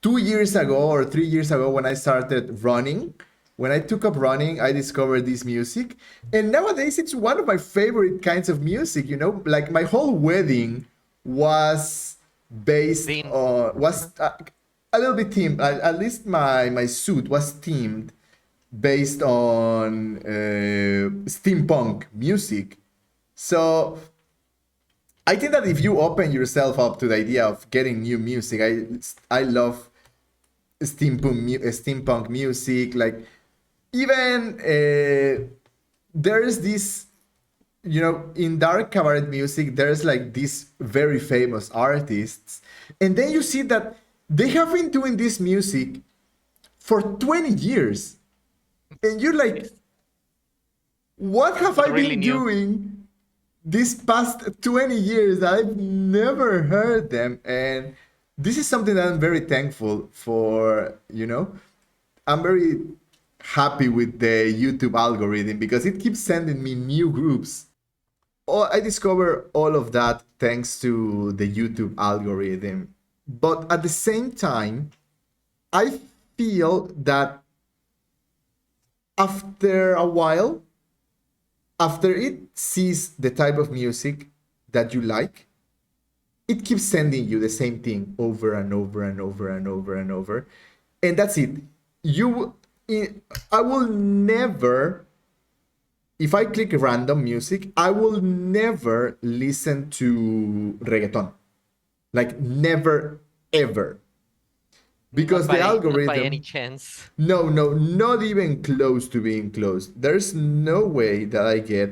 2 years ago or 3 years ago when I started running. When I took up running, I discovered this music, and nowadays it's one of my favorite kinds of music. Like my whole wedding was based Dean. on was a little bit themed. At least my suit was themed based on steampunk music. So I think that if you open yourself up to the idea of getting new music, I love steampunk music. Like even there's this, in dark cabaret music, there's like these very famous artists, and then you see that they have been doing this music for 20 years, and you're like, Yes. what have Not I really been new. doing this past 20 years? I've never heard them, and this is something that I'm very thankful for. I'm very happy with the YouTube algorithm because it keeps sending me new groups. I discover all of that thanks to the YouTube algorithm. But at the same time, I feel that after a while, after it sees the type of music that you like, it keeps sending you the same thing over and over and over and over and over. And that's it. You I will never, if I click random music, I will never listen to reggaeton. Like never ever. Because the Not by any algorithm, chance. no, no, not even close to being close. There's no way that I get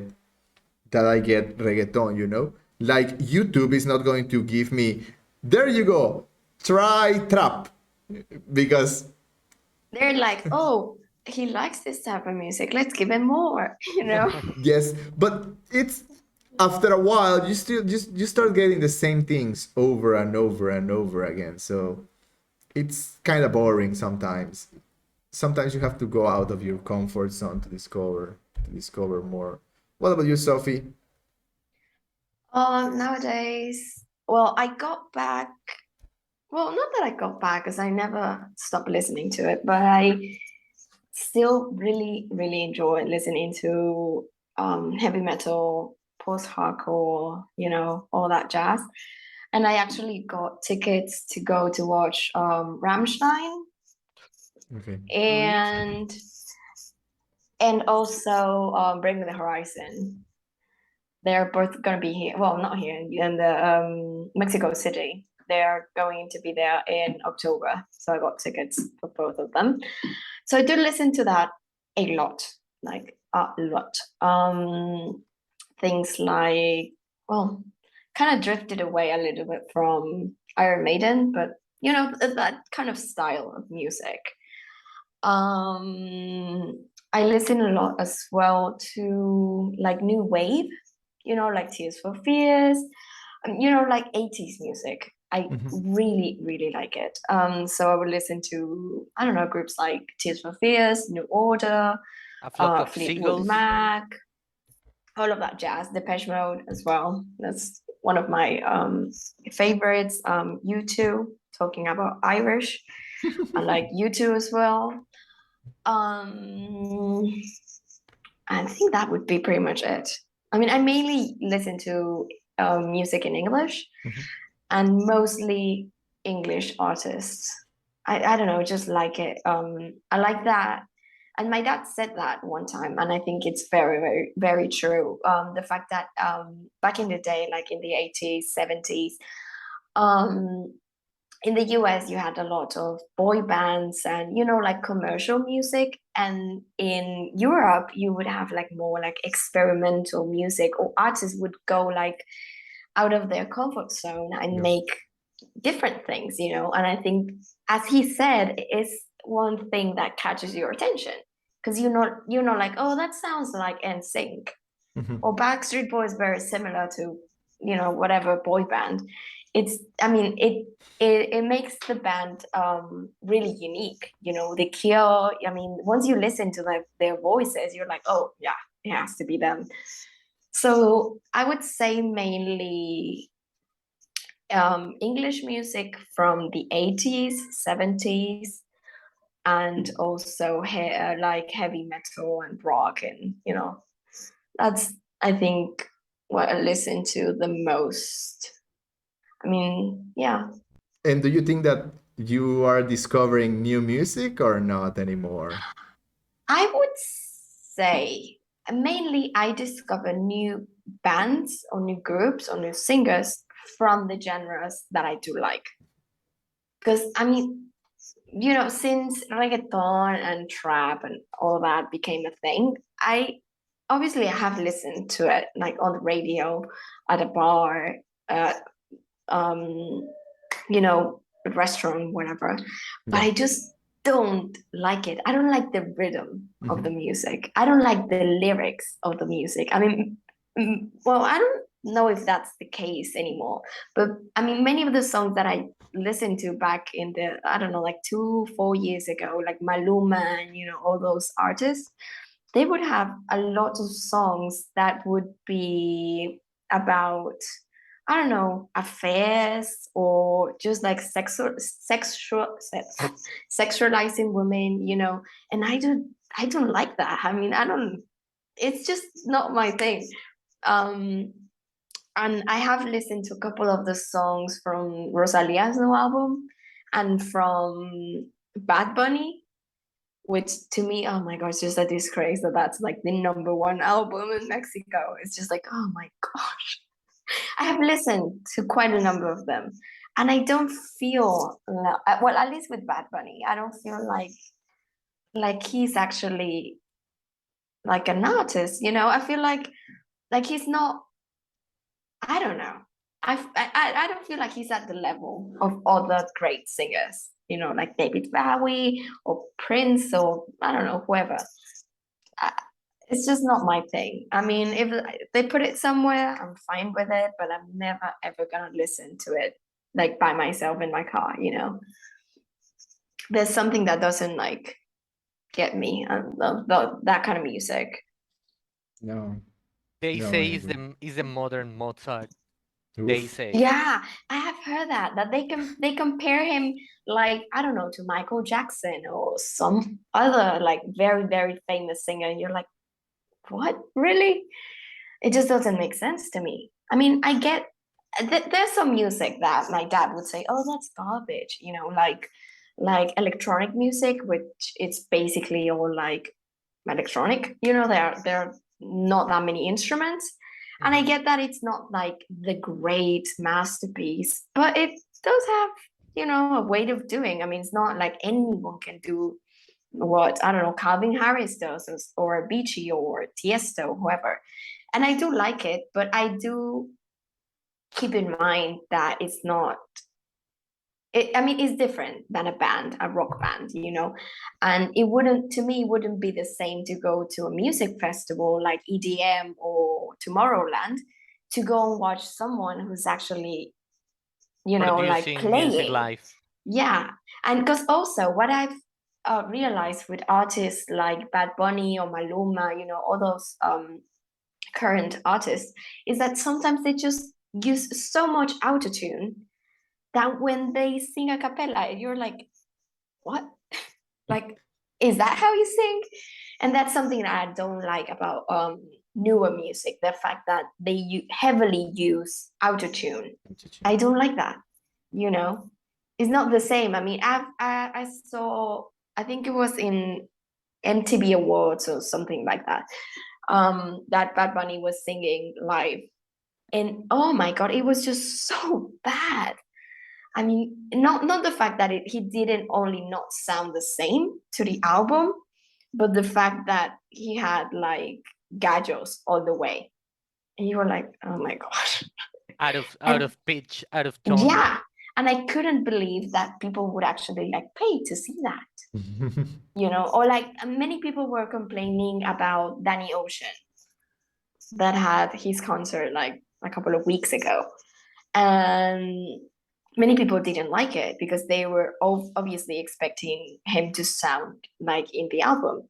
reggaeton. Like YouTube is not going to give me, there you go, try trap. Because They're like, oh, he likes this type of music. Let's give him more, you know? yes, but it's after a while you still just you start getting the same things over and over and over again. So it's kind of boring sometimes. Sometimes you have to go out of your comfort zone to discover more. What about you, Sophie? Nowadays, well, I got back. Well, not that I got back, because I never stopped listening to it, but I still really, really enjoy listening to heavy metal, post-hardcore, all that jazz. And I actually got tickets to go to watch Rammstein Okay. and also Bring Me the Horizon. They're both gonna be here. Well, not here in the Mexico City. They're going to be there in October, so I got tickets for both of them. So I do listen to that a lot, like a lot. Things like, well, kind of drifted away a little bit from Iron Maiden, but that kind of style of music. I listen a lot as well to like new wave, like Tears for Fears, like 80s music. I really, really like it. So I would listen to, I don't know, groups like Tears for Fears, New Order, A flock of Fleetwood seagulls. Mac, all of that jazz, Depeche Mode as well. That's one of my favorites. U2, talking about Irish. I like U2 as well. I think that would be pretty much it. I mean, I mainly listen to music in English and mostly English artists. I don't know, just like it. I like that. And my dad said that one time, and I think it's very, very, very true. The fact that back in the day, like in the 80s, 70s, um, in the US, you had a lot of boy bands and, like commercial music. And in Europe, you would have like more like experimental music, or artists would go like out of their comfort zone and Yeah. make different things, And I think, as he said, it's one thing that catches your attention because you're not like, oh, that sounds like NSYNC or Backstreet Boys, very similar to, whatever boy band. It makes the band really unique. The Cure. I mean, once you listen to their voices, you're like, oh yeah, it has to be them. So I would say mainly English music from the 80s, 70s, and also like heavy metal and rock, and that's, I think, what I listen to the most. I mean, yeah. And do you think that you are discovering new music or not anymore? I would say mainly I discover new bands or new groups or new singers from the genres that I do like. Because I mean, since reggaeton and trap and all that became a thing, I obviously have listened to it like on the radio, at a bar, uh, um, restaurant, whatever. But Yeah. I just don't like it. I don't like the rhythm of the Mhm. music. I don't like the lyrics of the music. I mean, well, I don't know if that's the case anymore. But I mean, many of the songs that I listened to back in the, I don't know, like 4 years ago, like Maluma and, all those artists, they would have a lot of songs that would be about, I don't know, affairs or just like sexualizing women, and I don't like that. I mean, I don't, it's just not my thing. Um, and I have listened to a couple of the songs from Rosalia's new album and from Bad Bunny, which to me, oh my gosh, just a disgrace that that's like the number one album in Mexico. It's just like, oh my gosh. I have listened to quite a number of them, and I don't feel well, at least with Bad Bunny, I don't feel like he's actually like an artist. I feel like he's not. I don't know. I don't feel like he's at the level of other great singers. Like David Bowie or Prince or I don't know, whoever. I, it's just not my thing. I mean, if they put it somewhere, I'm fine with it, but I'm never ever gonna listen to it like by myself in my car. There's something that doesn't like get me that kind of music. No, They no, I say agree. is the modern Mozart. They Oof. say. Yeah, I have heard that they compare him, like, I don't know, to Michael Jackson or some other like very very famous singer, and you're like, what, really? It just doesn't make sense to me. I mean, I get there's some music that my dad would say, oh, that's garbage, like electronic music, which it's basically all like electronic. There are not that many instruments, and I Mhm. get that it's not like the great masterpiece, but it does have a way of doing. I mean, it's not like anyone can do what, I don't know, Calvin Harris does, or Beachy or Tiesto, whoever. And I do like it, but I do keep in mind that it's not. I mean, it's different than a band, a rock band. And it wouldn't, to me, it wouldn't be the same to go to a music festival like EDM or Tomorrowland to go and watch someone who's actually, like Producing music playing. live. Yeah. And because also what I've realized with artists like Bad Bunny or Maluma, all those current artists, is that sometimes they just use so much autotune that when they sing a cappella, you're like, what? Like, is that how you sing? And that's something that I don't like about newer music, the fact that they heavily use autotune. I don't like that, you know? It's not the same. I mean, I saw, I think it was in MTV Awards or something like that, that Bad Bunny was singing live. And oh my God, it was just so bad. I mean, not the fact that he didn't only not sound the same to the album, but the fact that he had like gallos all the way. And you were like, oh my gosh. Out And of pitch, out of tone. yeah, and I couldn't believe that people would actually like pay to see that, or like many people were complaining about Danny Ocean that had his concert like a couple of weeks ago. And many people didn't like it because they were obviously expecting him to sound like in the album.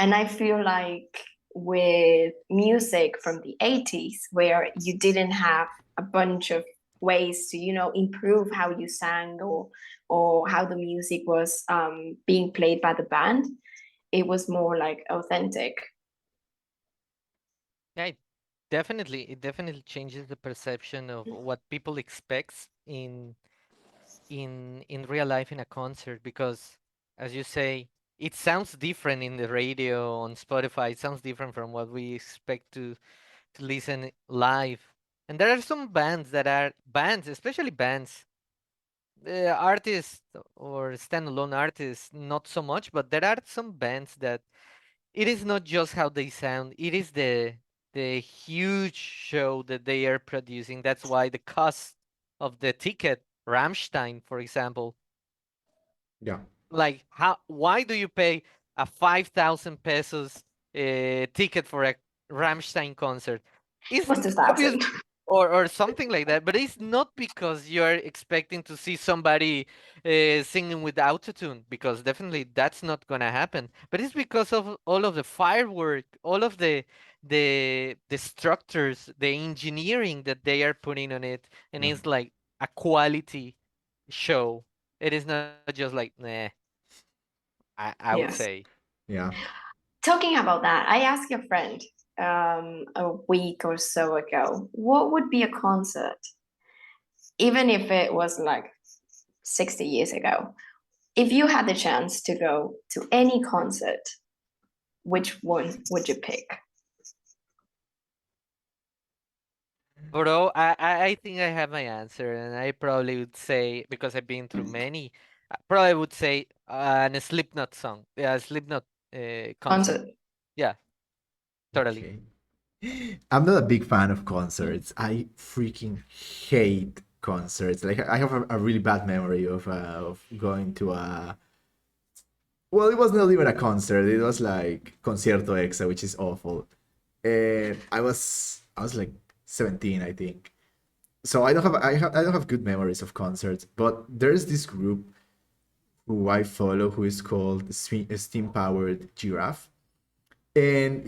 And I feel like with music from the 80s, where you didn't have a bunch of ways to, improve how you sang, or how the music was being played by the band. It was more like authentic. Yeah, it definitely changes the perception of what people expects in real life in a concert because, as you say, it sounds different in the radio on Spotify. It sounds different from what we expect to listen live. And there are some bands that are bands, especially bands, artists or standalone artists, not so much, but there are some bands that it is not just how they sound, it is the huge show that they are producing. That's why the cost of the ticket, Rammstein, for example, Yeah. like how why do you pay a 5,000 pesos ticket for a Rammstein concert? It's What's the obvious, 1,000? or something like that, but it's not because you're expecting to see somebody singing with autotune, because definitely that's not gonna happen. But it's because of all of the firework, all of the structures, the engineering that they are putting on it, and Yeah. it's like a quality show. It is not just like, nah, I would Yes. say. Yeah. Talking about that, I asked a friend a week or so ago, what would be a concert, even if it was like 60 years ago? If you had the chance to go to any concert, which one would you pick? Bro, I think I have my answer, and I probably would say, because I've been through many, I probably would say a Slipknot song. Yeah, a Slipknot concert. Concert. Yeah, totally. Okay. I'm not a big fan of concerts. I freaking hate concerts. Like I have a really bad memory of going to a. Well, it was not even a concert. It was like concierto exa, which is awful. And I was like 17, I think. So I don't have good memories of concerts. But there's this group who I follow who is called Steam Powered Giraffe, and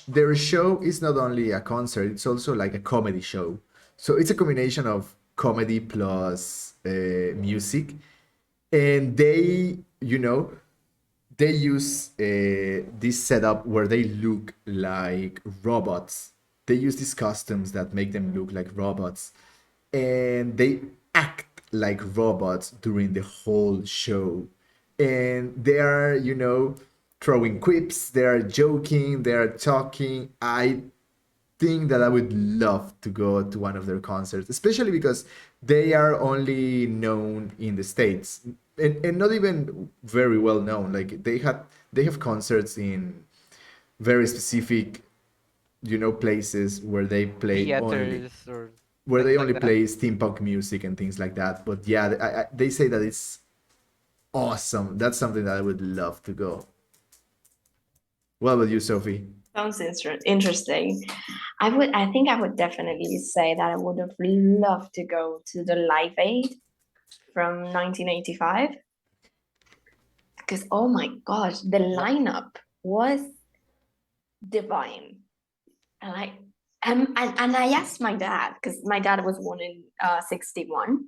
their show is not only a concert, it's also like a comedy show. So it's a combination of comedy plus music, and they use this setup where they look like robots. They use these costumes that make them look like robots, and they act like robots during the whole show. And they are, throwing quips, they are joking, they are talking. I think that I would love to go to one of their concerts, especially because they are only known in the States, and not even very well known. Like they have concerts in very specific, places where they play only Theaters or where things they like only that. play steampunk music and things like that. But yeah, they say that it's awesome. That's something that I would love to go. What about you, Sophie? Sounds interesting. I think I would definitely say that I would have loved to go to the Live Aid from 1985, because oh my gosh, the What? lineup was divine. And I asked my dad, because my dad was born in 61,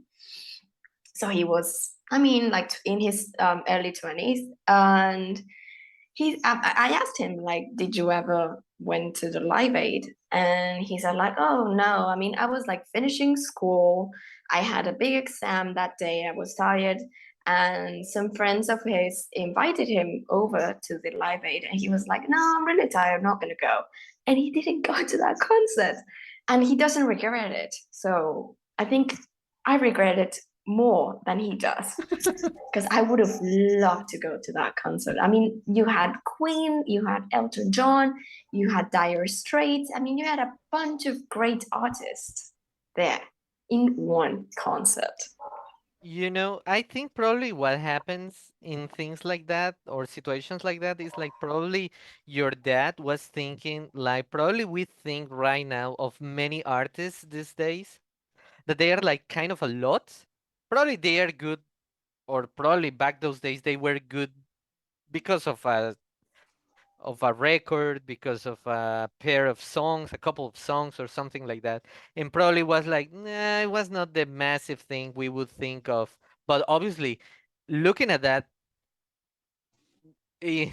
so he was, I mean, like in his early 20s. And I asked him, like, did you ever went to the Live Aid? And he said, like, oh no, I mean, I was like finishing school, I had a big exam that day, I was tired, and some friends of his invited him over to the Live Aid, and he was like, no, I'm really tired, I'm not gonna go. And he didn't go to that concert, and he doesn't regret it. So I think I regret it more than he does, because I would have loved to go to that concert. I mean, you had Queen, you had Elton John, you had Dire Straits. I mean, you had a bunch of great artists there in one concert. I think probably what happens in things like that or situations like that is like probably your dad was thinking, like probably we think right now of many artists these days that they are like kind of a lot. Probably they are good, or probably back those days they were good because of of a record, because of a pair of songs, a couple of songs or something like that. And probably was like, nah, it was not the massive thing we would think of. But obviously, looking at that, eh,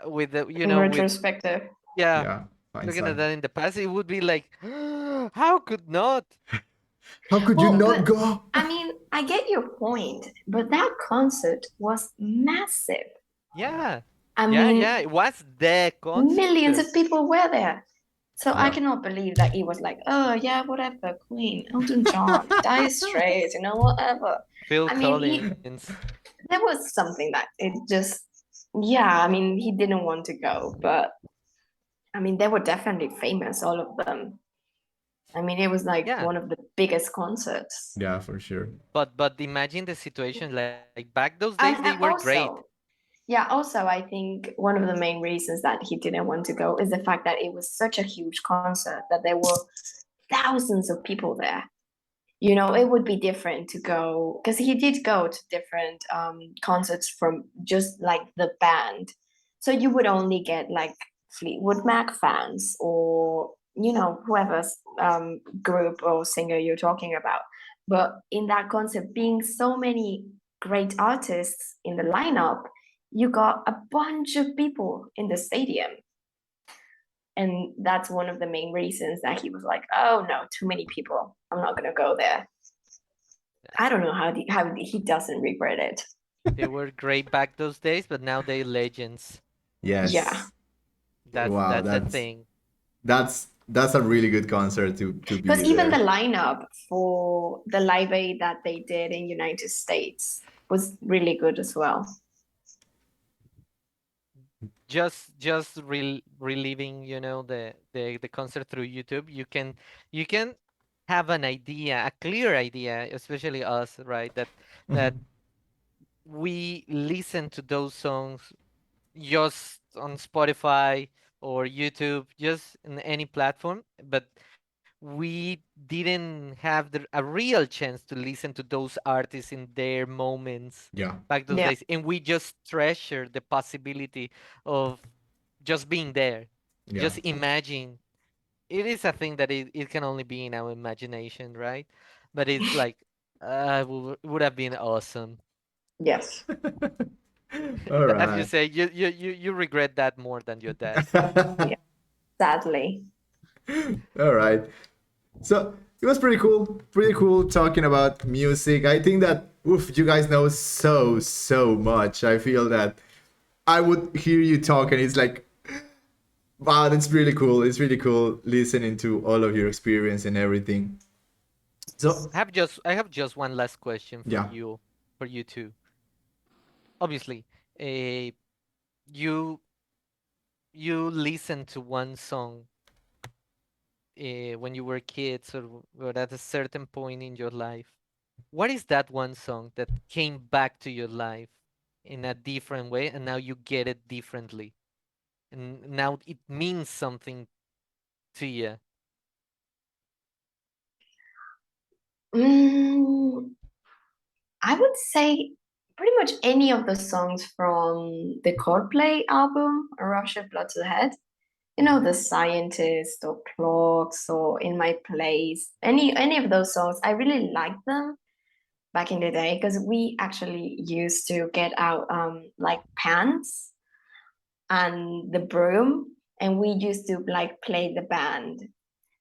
with the, In with, retrospective. yeah, Yeah, looking at hindsight. that in the past, it would be like, how could not? How could you Well, not but go? I mean, I get your point, but that concert was massive. Yeah, I yeah, yeah. mean, It was the concert. millions of people were there. So I Yeah. cannot believe that he was like, oh yeah, whatever, Queen, Elton John, Dire Straits, whatever. Phil I mean, he Collins. there was something that it just, yeah, I mean, he didn't want to go, but I mean, they were definitely famous, all of them. I mean, it was like Yeah, one of the biggest concerts. Yeah, for sure. but imagine the situation. Like back those days, they were And great. also, I think one of the main reasons that he didn't want to go is the fact that it was such a huge concert that there were thousands of people there. It would be different to go because he did go to different concerts from just like the band. So you would only get like Fleetwood Mac fans or, whoever's group or singer you're talking about. But in that concert, being so many great artists in the lineup, you got a bunch of people in the stadium. And that's one of the main reasons that he was like, oh no, too many people. I'm not going to go there. I don't know how he doesn't regret it. They were great back those days, but now they're legends. Yeah. Yes. Wow, That's the that's thing. that's a really good concert to Because be even the there. lineup for the Live Aid that they did in United States was really good as well. Just reliving, the concert through YouTube, you can have an idea, a clear idea, especially us, right? That Mhm. we listen to those songs just on Spotify or YouTube, just in any platform, but we didn't have a real chance to listen to those artists in their moments Yeah. back those Yeah. days, and we just treasure the possibility of just being there. Yeah. Just imagine. It is a thing that it can only be in our imagination, right? But it's like, would have been awesome. Yes. All As you right. say, you regret that more than your dad. Yeah. Sadly. All right. So it was pretty cool talking about music. I think that oof, you guys know so much. I feel that I would hear you talk, and it's like, wow, that's really cool. It's really cool listening to all of your experience and everything. So I have just one last question for yeah, you two. Obviously, uh, you you listen to one song when you were kids, or at a certain point in your life. What is that one song that came back to your life in a different way, and now you get it differently, and now it means something to you? Mm, I would say pretty much any of the songs from the Coldplay album, A Rush of Blood to the Head. The Scientist or Clocks or In My Place. Any of those songs, I really liked them back in the day because we actually used to get out like pans and the broom, and we used to like play the band.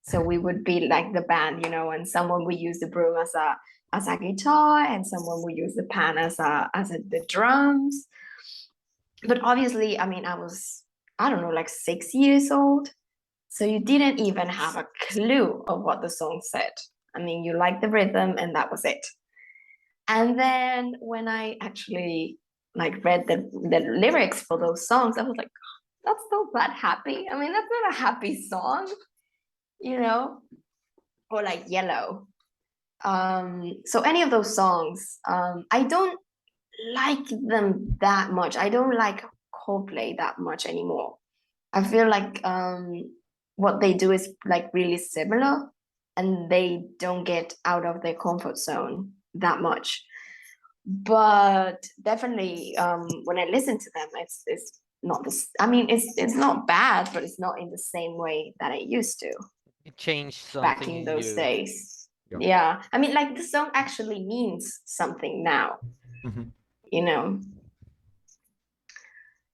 So we would be like the band, and someone would use the broom as a guitar, and someone would use the pan as the drums. But obviously, I mean, I don't know, like 6 years old. So you didn't even have a clue of what the song said. I mean, you liked the rhythm and that was it. And then when I actually like read the lyrics for those songs, I was like, that's not that happy. I mean, that's not a happy song, you know? Or like Yellow. So any of those songs, I don't like them that much. I don't like Coldplay that much anymore. I feel like what they do is like really similar, and they don't get out of their comfort zone that much. But definitely, when I listen to them, it's not this. I mean, it's not bad, but it's not in the same way that it used to It changed back something in in those you. days. Yeah. Yeah, I mean, like the song actually means something now, Mhm. you know.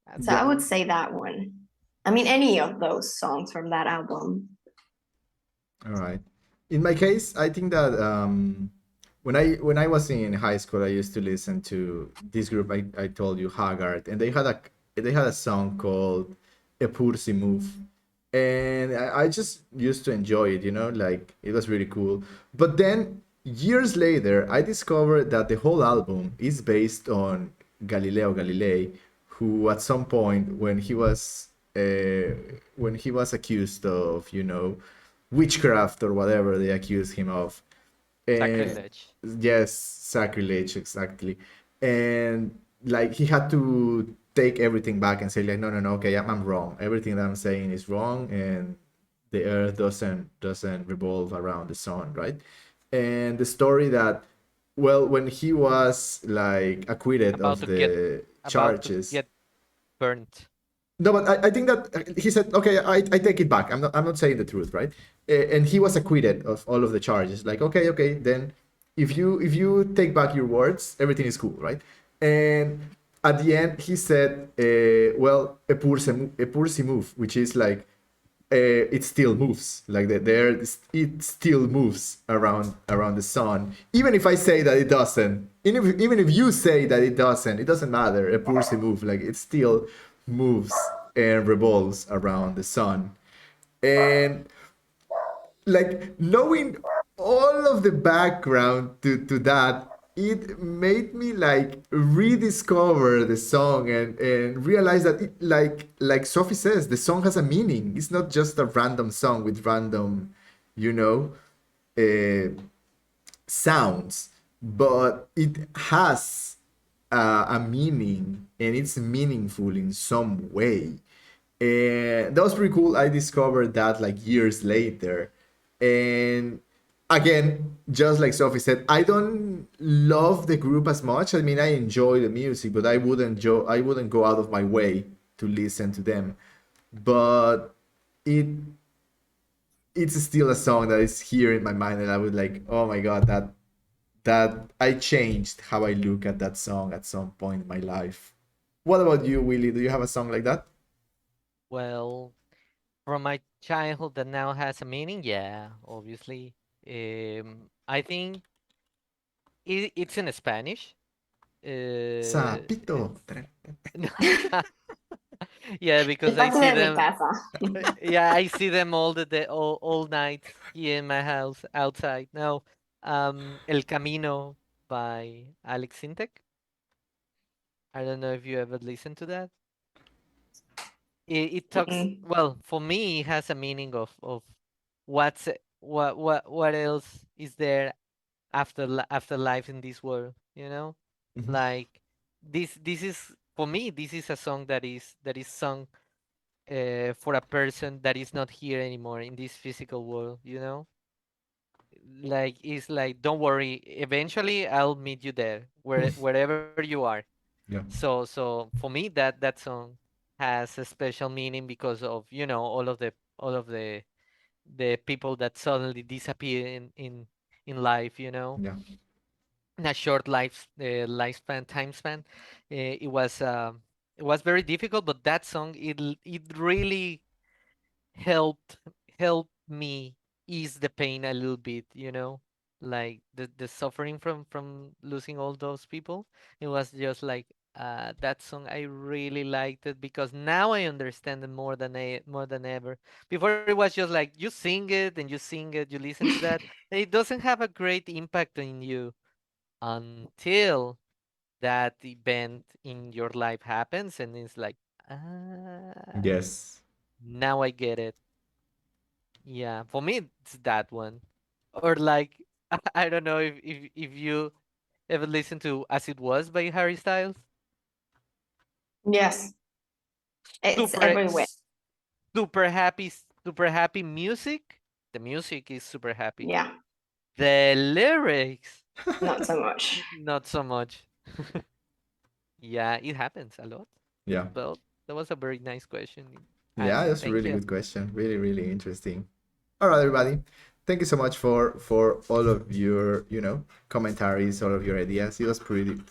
So That's I Yeah. would cool. say that one. I mean, any of those songs from that album. All right. In my case, I think that when I was in high school, I used to listen to this group I told you, Haggard, and they had a song called "A Pursy Move," and I just used to enjoy it. You know, like it was really cool. But then years later, I discovered that the whole album is based on Galileo Galilei, who at some point when he was accused of, you know, witchcraft or whatever they accused him of. And Sacrilege. yes, sacrilege, exactly. And like he had to take everything back and say like, no, no, no, okay, I'm wrong. Everything that I'm saying is wrong, and the earth doesn't revolve around the sun, right? And the story that, well, when he was like acquitted About of to get the about to charges. get burnt. No, but I think that he said, okay, I take it back. I'm not saying the truth, right? And he was acquitted of all of the charges. Like, okay, okay, then if you take back your words, everything is cool, right? And at the end, he said, well, a pursi move, which is like it still moves, like it still moves around the sun, even if I say that it doesn't, even if you say that it doesn't matter. A pulsy move, like it still moves and revolves around the sun. And like knowing all of the background to that, it made me like rediscover the song and realize that it, like Sophie says, the song has a meaning. It's not just a random song with random, you know, uh, sounds, but it has a meaning, and it's meaningful in some way. And that was pretty cool. I discovered that like years later. And again, just like Sophie said, I don't love the group as much. I mean, I enjoy the music, but I wouldn't go out of my way to listen to them. But it it's still a song that is here in my mind, and I would like, oh my god, that I changed how I look at that song at some point in my life. What about you, Willie? Do you have a song like that? Well, from my childhood that now has a meaning, yeah, obviously. I think it's in Spanish. Sapito. It's yeah, El because I patio see de mi them. casa. Yeah, I see them all the day, all nights here in my house outside. Now, El Camino by Alex Sintek. I don't know if you ever listened to that. It talks, Mm-mm. well, for me it has a meaning of what else is there after after life in this world, you know? Mhm. Like this is, for me, this is a song that is sung for a person that is not here anymore in this physical world, you know? Like it's like, don't worry, eventually I'll meet you there, wherever you are. Yeah. So for me, that song has a special meaning because of, you know, all of the people that suddenly disappear in life, you know, Yeah. in a short lifespan, time span. It was very difficult, but that song, it really helped helped me ease the pain a little bit, you know, like the suffering from losing all those people. It was just like, that song, I really liked it because now I understand it more than ever. Before, it was just like, you sing it and you sing it, you listen to that, and it doesn't have a great impact on you until that event in your life happens, and it's like, ah, Yes. now I get it. Yeah, for me it's that one. Or like, I don't know if you ever listen to As It Was by Harry Styles. Yes, it's Super everywhere. super happy music. The music is super happy. Yeah, The lyrics, not so much. not so much. Yeah, it happens a lot. Yeah. But That was a very nice question, Yeah, Ali. that's a Thank really you. good question. Really, really interesting. All right, everybody. Thank you so much for all of your, commentaries, all of your ideas. It was pretty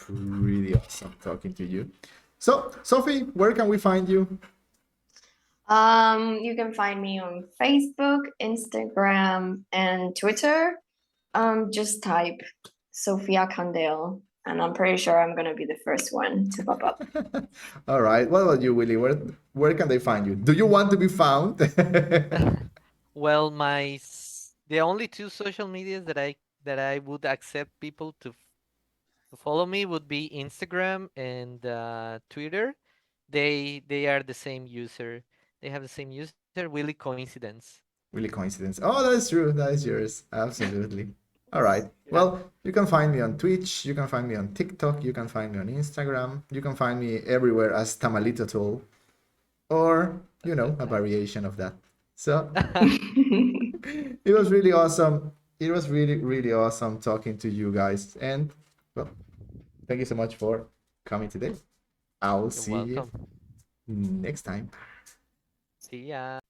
awesome talking to you. So, Sophie, where can we find you? You can find me on Facebook, Instagram, and Twitter. Just type Sophia Candel, and I'm pretty sure I'm gonna be the first one to pop up. All right. What about you, Willie? Where can they find you? Do you want to be found? Well, the only two social medias that I would accept people to follow me would be Instagram and Twitter. They are the same user. They have the same user. Willy coincidence. Really coincidence. Oh, that is true. That is yours. Absolutely. All right. Yeah. Well, you can find me on Twitch. You can find me on TikTok. You can find me on Instagram. You can find me everywhere as Tamalito Tool, or a variation of that. So it was really awesome. It was really, really awesome talking to you guys. And well, thank you so much for coming today. I will You're see you welcome. next time. See ya.